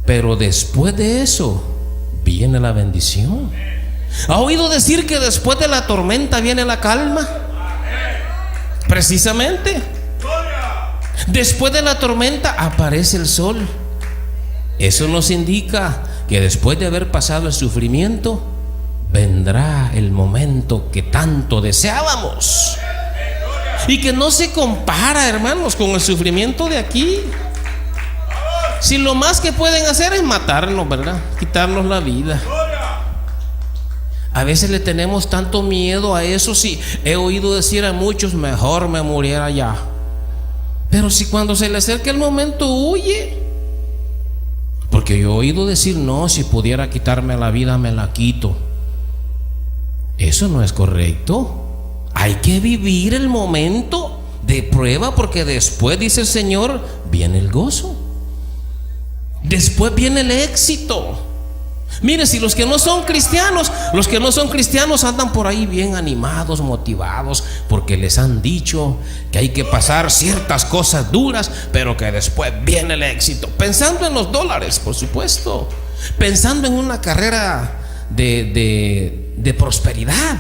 [SPEAKER 1] Pero después de eso viene la bendición. ¿Ha oído decir que después de la tormenta viene la calma? Precisamente. Después de la tormenta aparece el sol. Eso nos indica que después de haber pasado el sufrimiento, vendrá el momento que tanto deseábamos. Y que no se compara, hermanos, con el sufrimiento de aquí. Si lo más que pueden hacer es matarnos, ¿verdad? Quitarnos la vida. A veces le tenemos tanto miedo a eso. Sí, he oído decir a muchos, mejor me muriera ya. Pero si cuando se le acerca el momento huye. Porque yo he oído decir, no, si pudiera quitarme la vida me la quito. Eso no es correcto. Hay que vivir el momento de prueba, porque después, dice el Señor, viene el gozo. Después viene el éxito. Mire, si los que no son cristianos andan por ahí bien animados, motivados, porque les han dicho que hay que pasar ciertas cosas duras, pero que después viene el éxito, pensando en los dólares, por supuesto, pensando en una carrera de prosperidad.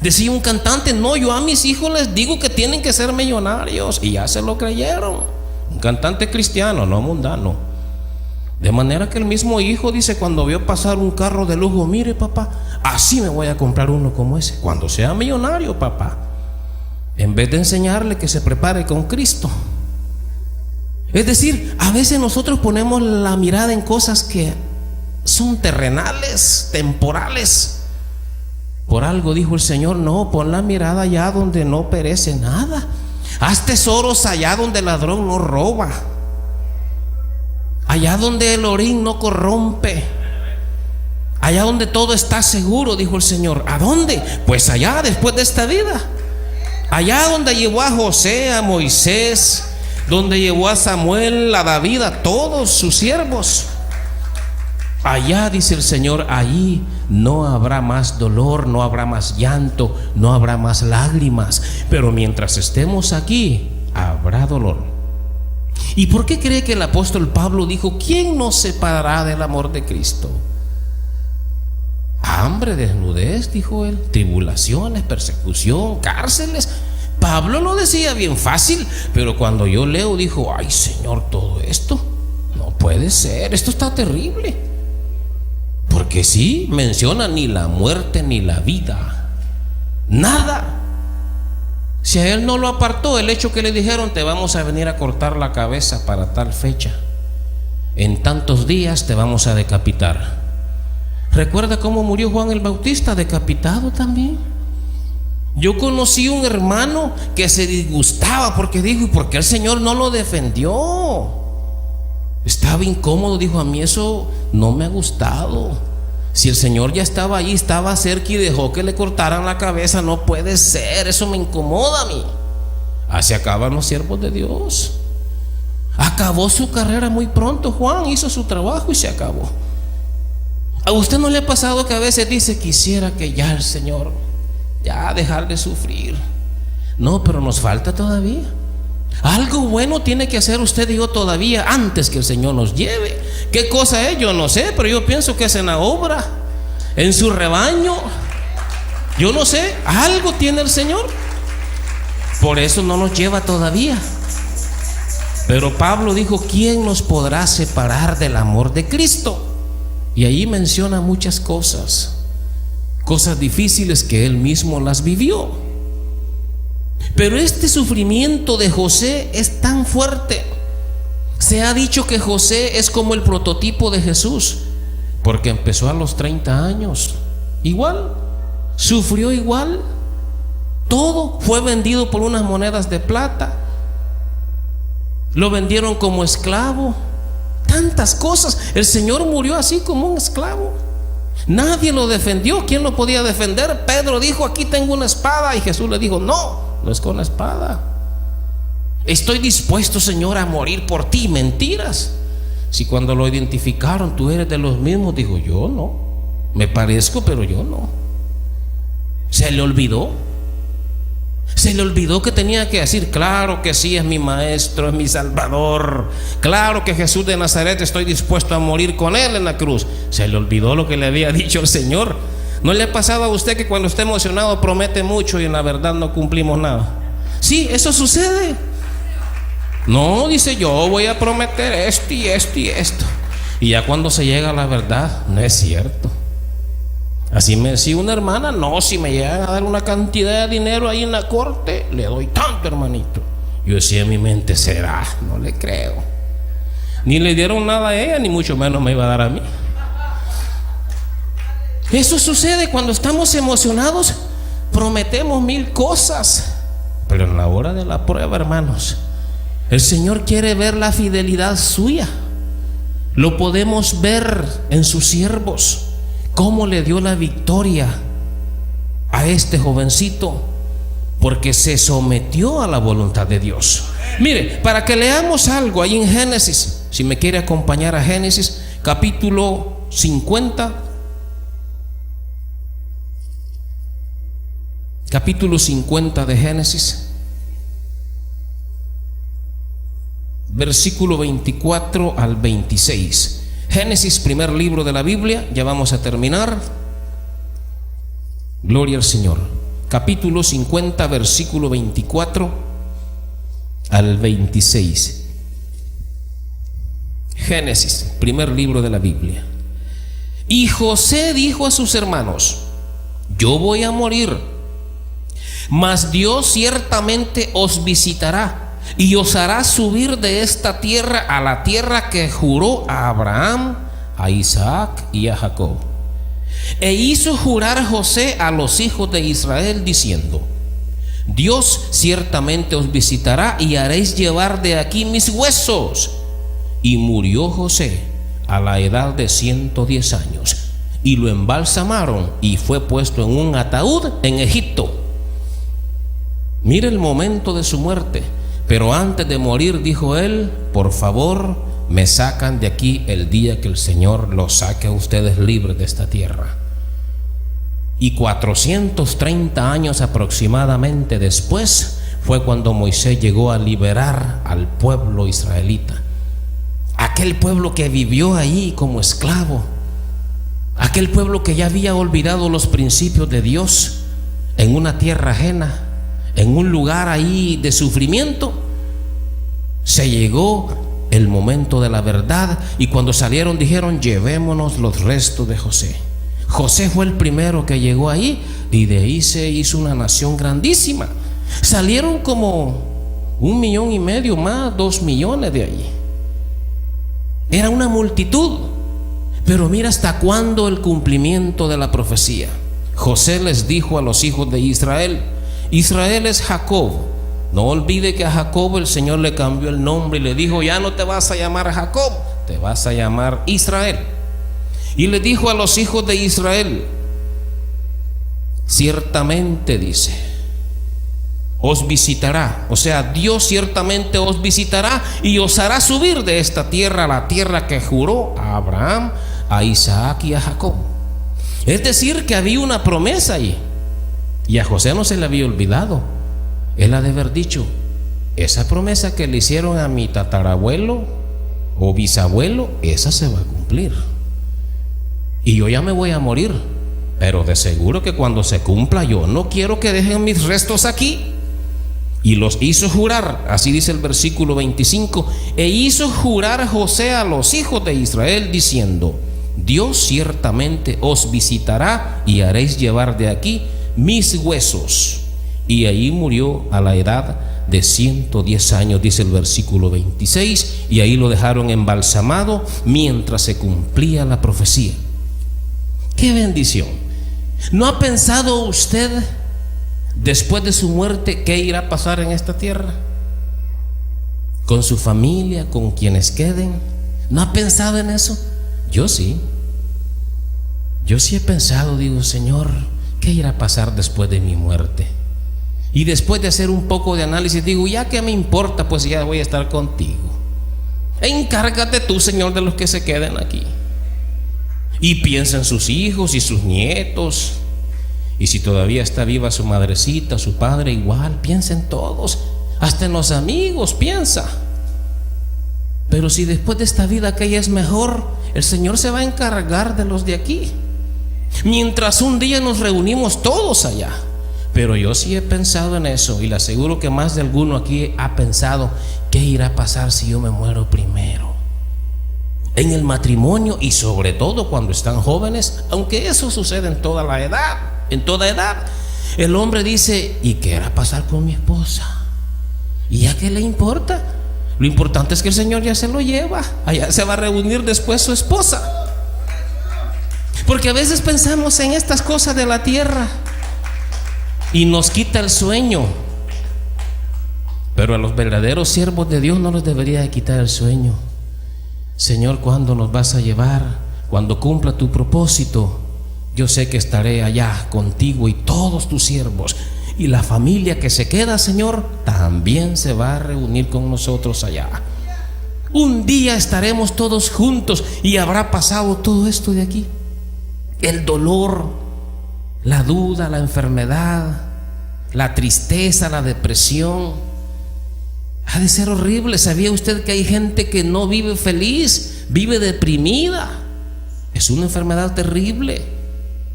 [SPEAKER 1] Decía un cantante, no, yo a mis hijos les digo que tienen que ser millonarios, y ya se lo creyeron. Un cantante cristiano, no mundano. De manera que el mismo hijo dice, cuando vio pasar un carro de lujo, mire papá, así me voy a comprar uno como ese cuando sea millonario, papá. En vez de enseñarle que se prepare con Cristo. Es decir, a veces nosotros ponemos la mirada en cosas que son terrenales, temporales. Por algo dijo el Señor, no, pon la mirada allá donde no perece nada. Haz tesoros allá donde el ladrón no roba, allá donde el orín no corrompe, allá donde todo está seguro, dijo el Señor. ¿A dónde? Pues allá, después de esta vida. Allá donde llevó a José, a Moisés, donde llevó a Samuel, a David, a todos sus siervos. Allá, dice el Señor, allí no habrá más dolor, no habrá más llanto, no habrá más lágrimas. Pero mientras estemos aquí, habrá dolor. ¿Y por qué cree que el apóstol Pablo dijo: ¿quién nos separará del amor de Cristo? Hambre, desnudez, dijo él, tribulaciones, persecución, cárceles. Pablo lo decía bien fácil, pero cuando yo leo dijo: ay Señor, todo esto no puede ser, esto está terrible. Porque sí, menciona ni la muerte ni la vida, nada. Si a él no lo apartó el hecho que le dijeron: te vamos a venir a cortar la cabeza para tal fecha, en tantos días te vamos a decapitar. ¿Recuerda cómo murió Juan el Bautista? Decapitado también. Yo conocí un hermano que se disgustaba porque dijo: ¿y por qué el Señor no lo defendió? Estaba incómodo, dijo: a mí eso no me ha gustado. Si el Señor ya estaba allí, estaba cerca y dejó que le cortaran la cabeza, no puede ser, eso me incomoda a mí. Así acaban los siervos de Dios. Acabó su carrera muy pronto. Juan hizo su trabajo y se acabó. ¿A usted no le ha pasado que a veces dice: quisiera que ya el Señor, ya dejar de sufrir? No, pero nos falta todavía. Algo bueno tiene que hacer usted y yo todavía antes que el Señor nos lleve. ¿Qué cosa es? Yo no sé, pero yo pienso que es en la obra, en su rebaño. Yo no sé, algo tiene el Señor. Por eso no nos lleva todavía. Pero Pablo dijo: ¿quién nos podrá separar del amor de Cristo? Y ahí menciona muchas cosas, cosas difíciles que él mismo las vivió. Pero este sufrimiento de José es tan fuerte. Se ha dicho que José es como el prototipo de Jesús, porque empezó a los 30 años. Igual, sufrió igual. Todo fue vendido por unas monedas de plata. Lo vendieron como esclavo. Tantas cosas. El Señor murió así como un esclavo. Nadie lo defendió. ¿Quién lo podía defender? Pedro dijo: aquí tengo una espada. Y Jesús le dijo: no, no es con la espada. Estoy dispuesto, Señor, a morir por ti. Mentiras. Si cuando lo identificaron: tú eres de los mismos, dijo: yo no, me parezco, pero yo no. Se le olvidó. Se le olvidó que tenía que decir: claro que sí, es mi maestro, es mi salvador. Claro que Jesús de Nazaret, estoy dispuesto a morir con él en la cruz. Se le olvidó lo que le había dicho el Señor. ¿No le ha pasado a usted que cuando está emocionado promete mucho y en la verdad no cumplimos nada? Sí, eso sucede. No, dice: yo voy a prometer esto y esto y esto, y ya cuando se llega a la verdad, no es cierto. Así me decía una hermana: no, si me llegan a dar una cantidad de dinero ahí en la corte, le doy tanto, hermanito. Yo decía en mi mente: será, no le creo. Ni le dieron nada a ella, ni mucho menos me iba a dar a mí. Eso sucede cuando estamos emocionados. Prometemos 1000 cosas, pero en la hora de la prueba, hermanos, el Señor quiere ver la fidelidad suya. Lo podemos ver en sus siervos, cómo le dio la victoria a este jovencito, porque se sometió a la voluntad de Dios. Mire, para que leamos algo ahí en Génesis, si me quiere acompañar a Génesis capítulo 50, capítulo 50 de Génesis, versículo 24 al 26. Génesis, primer libro de la Biblia, ya vamos a terminar. Gloria al Señor. Capítulo 50, versículo 24 al 26. Génesis, primer libro de la Biblia. Y José dijo a sus hermanos: yo voy a morir, mas Dios ciertamente os visitará y os hará subir de esta tierra a la tierra que juró a Abraham, a Isaac y a Jacob. E hizo jurar José a los hijos de Israel diciendo: Dios ciertamente os visitará y haréis llevar de aquí mis huesos. Y murió José a la edad de 110 años, y lo embalsamaron y fue puesto en un ataúd en Egipto. Mire el momento de su muerte. Pero antes de morir dijo él: por favor, me sacan de aquí el día que el Señor los saque a ustedes libres de esta tierra. Y 430 años aproximadamente después fue cuando Moisés llegó a liberar al pueblo israelita. Aquel pueblo que vivió ahí como esclavo, aquel pueblo que ya había olvidado los principios de Dios, en una tierra ajena, en un lugar ahí de sufrimiento. Se llegó el momento de la verdad, y cuando salieron dijeron: llevémonos los restos de José. José fue el primero que llegó ahí, y de ahí se hizo una nación grandísima. Salieron como 1,5 millones más, 2 millones de allí. Era una multitud. Pero mira hasta cuándo el cumplimiento de la profecía. José les dijo a los hijos de Israel: Israel es Jacob. No olvide que a Jacob el Señor le cambió el nombre y le dijo: ya no te vas a llamar Jacob, te vas a llamar Israel. Y le dijo a los hijos de Israel: ciertamente, dice, os visitará, o sea, Dios ciertamente os visitará y os hará subir de esta tierra a la tierra que juró a Abraham, a Isaac y a Jacob. Es decir, que había una promesa ahí, y a José no se le había olvidado. Él ha de haber dicho: esa promesa que le hicieron a mi tatarabuelo o bisabuelo, esa se va a cumplir, y yo ya me voy a morir, pero de seguro que cuando se cumpla, yo no quiero que dejen mis restos aquí. Y los hizo jurar, así dice el versículo 25, e hizo jurar José a los hijos de Israel diciendo: Dios ciertamente os visitará y haréis llevar de aquí mis huesos. Y ahí murió a la edad de 110 años, dice el versículo 26, y ahí lo dejaron embalsamado mientras se cumplía la profecía. ¡Qué bendición! ¿No ha pensado usted después de su muerte qué irá a pasar en esta tierra? Con su familia, con quienes queden. ¿No ha pensado en eso? Yo sí. Yo sí he pensado, digo: Señor, ¿qué irá a pasar después de mi muerte? Y después de hacer un poco de análisis, digo: ya que me importa, pues ya voy a estar contigo. Encárgate tú, Señor, de los que se queden aquí. Y piensa en sus hijos y sus nietos. Y si todavía está viva su madrecita, su padre, igual, piensa en todos, hasta en los amigos, piensa. Pero si después de esta vida aquella es mejor, el Señor se va a encargar de los de aquí, mientras un día nos reunimos todos allá. Pero yo sí he pensado en eso, y le aseguro que más de alguno aquí ha pensado: ¿qué irá a pasar si yo me muero primero? En el matrimonio, y sobre todo cuando están jóvenes, aunque eso sucede en toda la edad, en toda edad, el hombre dice: ¿y qué irá a pasar con mi esposa? ¿Y a qué le importa? Lo importante es que el Señor ya se lo lleva, allá se va a reunir después su esposa. Porque a veces pensamos en estas cosas de la tierra y nos quita el sueño. Pero a los verdaderos siervos de Dios no les debería de quitar el sueño. Señor, ¿cuándo nos vas a llevar? Cuando cumpla tu propósito, yo sé que estaré allá contigo y todos tus siervos. Y la familia que se queda, Señor, también se va a reunir con nosotros allá. Un día estaremos todos juntos y habrá pasado todo esto de aquí. El dolor, la duda, la enfermedad, la tristeza, la depresión. Ha de ser horrible. ¿Sabía usted que hay gente que no vive feliz, vive deprimida? Es una enfermedad terrible,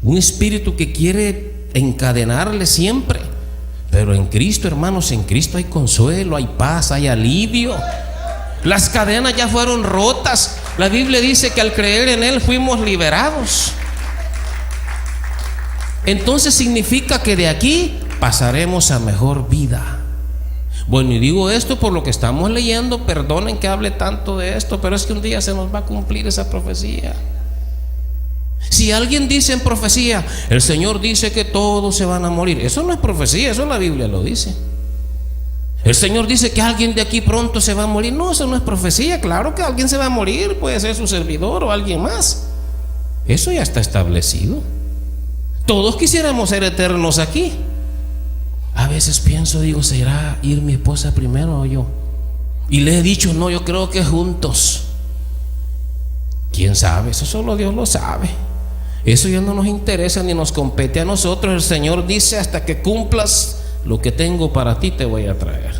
[SPEAKER 1] un espíritu que quiere encadenarle siempre. Pero en Cristo, hermanos, en Cristo hay consuelo, hay paz, hay alivio. Las cadenas ya fueron rotas. La Biblia dice que al creer en Él fuimos liberados. Entonces significa que de aquí pasaremos a mejor vida. Bueno, y digo esto por lo que estamos leyendo. Perdonen que hable tanto de esto, pero es que un día se nos va a cumplir esa profecía. Si alguien dice en profecía: el Señor dice que todos se van a morir, eso no es profecía, eso la Biblia lo dice. El Señor dice que alguien de aquí pronto se va a morir, no, eso no es profecía. Claro que alguien se va a morir, puede ser su servidor o alguien más. Eso ya está establecido. Todos quisiéramos ser eternos aquí. A veces pienso, digo: ¿será ir mi esposa primero o yo? Y le he dicho: no, yo creo que juntos. ¿Quién sabe? Eso solo Dios lo sabe. Eso ya no nos interesa ni nos compete a nosotros. El Señor dice: hasta que cumplas lo que tengo para ti te voy a traer.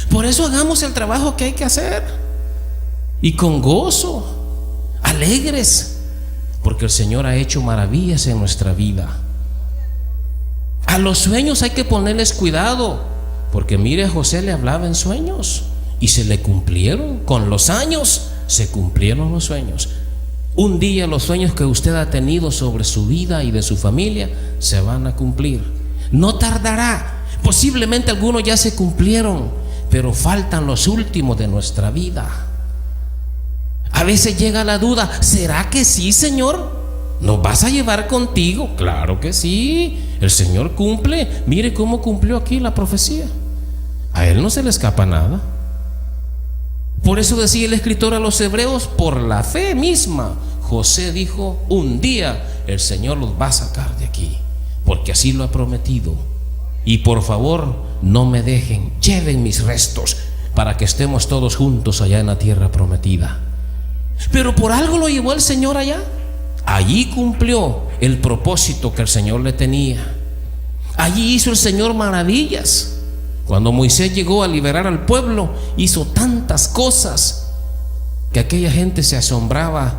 [SPEAKER 1] Por eso hagamos el trabajo que hay que hacer, y con gozo, alegres, porque el Señor ha hecho maravillas en nuestra vida. A los sueños hay que ponerles cuidado, porque mire, a José le hablaba en sueños y se le cumplieron. Con los años se cumplieron los sueños. Un día los sueños que usted ha tenido sobre su vida y de su familia se van a cumplir. No tardará. Posiblemente algunos ya se cumplieron, pero faltan los últimos de nuestra vida. A veces llega la duda: ¿será que sí, Señor? ¿Nos vas a llevar contigo? Claro que sí. El Señor cumple. Mire cómo cumplió aquí la profecía. A Él no se le escapa nada. Por eso decía el escritor a los hebreos: por la fe misma, José dijo: un día el Señor los va a sacar de aquí, porque así lo ha prometido. Y por favor, no me dejen, lleven mis restos para que estemos todos juntos allá en la tierra prometida. Pero por algo lo llevó el Señor allá. Allí cumplió el propósito que el Señor le tenía. Allí hizo el Señor maravillas. Cuando Moisés llegó a liberar al pueblo, hizo tantas cosas que aquella gente se asombraba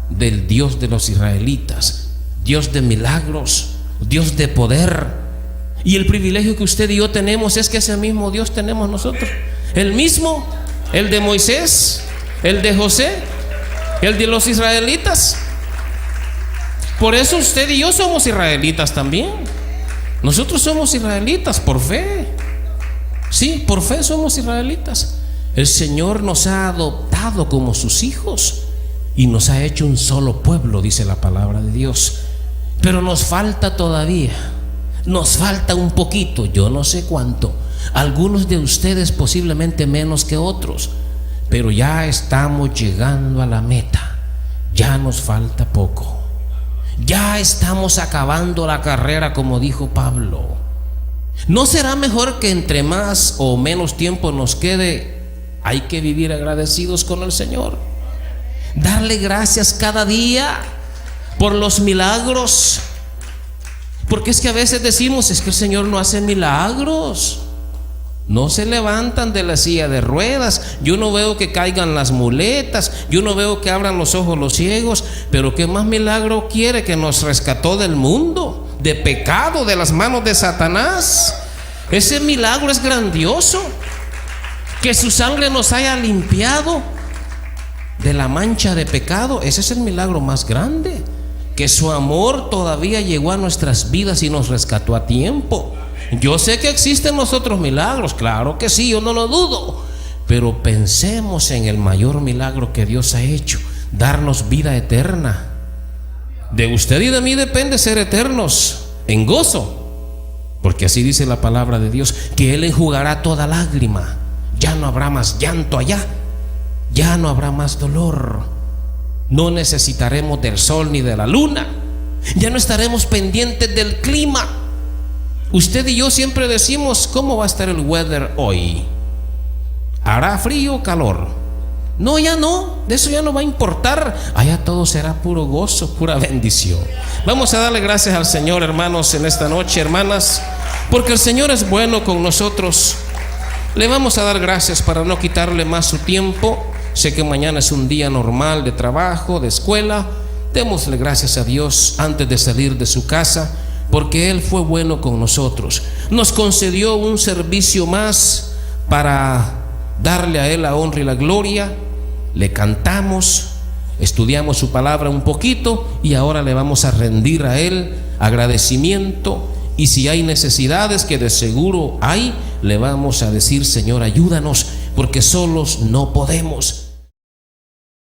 [SPEAKER 1] del Dios de los israelitas. Dios de milagros, Dios de poder. Y el privilegio que usted y yo tenemos es que ese mismo Dios tenemos nosotros. El mismo, el de Moisés, el de José, el de los israelitas. Por eso usted y yo somos israelitas también. Nosotros somos israelitas por fe. Sí, por fe somos israelitas. El Señor nos ha adoptado como sus hijos y nos ha hecho un solo pueblo, dice la palabra de Dios. Pero nos falta todavía, nos falta un poquito, yo no sé cuánto. Algunos de ustedes posiblemente menos que otros, pero ya estamos llegando a la meta. Ya nos falta poco. Ya estamos acabando la carrera, como dijo Pablo. ¿No será mejor que entre más o menos tiempo nos quede, hay que vivir agradecidos con el Señor? Darle gracias cada día por los milagros. Porque es que a veces decimos: es que el Señor no hace milagros. No se levantan de la silla de ruedas. Yo no veo que caigan las muletas. Yo no veo que abran los ojos los ciegos. Pero ¿qué más milagro quiere? Que nos rescató del mundo, de pecado, de las manos de Satanás. Ese milagro es grandioso. Que su sangre nos haya limpiado de la mancha de pecado. Ese es el milagro más grande. Que su amor todavía llegó a nuestras vidas y nos rescató a tiempo. Yo sé que existen los otros milagros, claro que sí, yo no lo dudo, pero pensemos en el mayor milagro que Dios ha hecho: darnos vida eterna. De usted y de mí depende ser eternos en gozo, porque así dice la palabra de Dios, que Él enjugará toda lágrima. Ya no habrá más llanto allá, ya no habrá más dolor. No necesitaremos del sol ni de la luna. Ya no estaremos pendientes del clima. Usted y yo siempre decimos: ¿cómo va a estar el weather hoy? ¿Hará frío o calor? No, ya no, de eso ya no va a importar. Allá todo será puro gozo, pura bendición. Vamos a darle gracias al Señor, hermanos, en esta noche, hermanas, porque el Señor es bueno con nosotros. Le vamos a dar gracias para no quitarle más su tiempo. Sé que mañana es un día normal de trabajo, de escuela. Démosle gracias a Dios antes de salir de su casa, porque Él fue bueno con nosotros. Nos concedió un servicio más para darle a Él la honra y la gloria. Le cantamos, estudiamos su palabra un poquito y ahora le vamos a rendir a Él agradecimiento. Y si hay necesidades, que de seguro hay, le vamos a decir: Señor, ayúdanos, porque solos no podemos.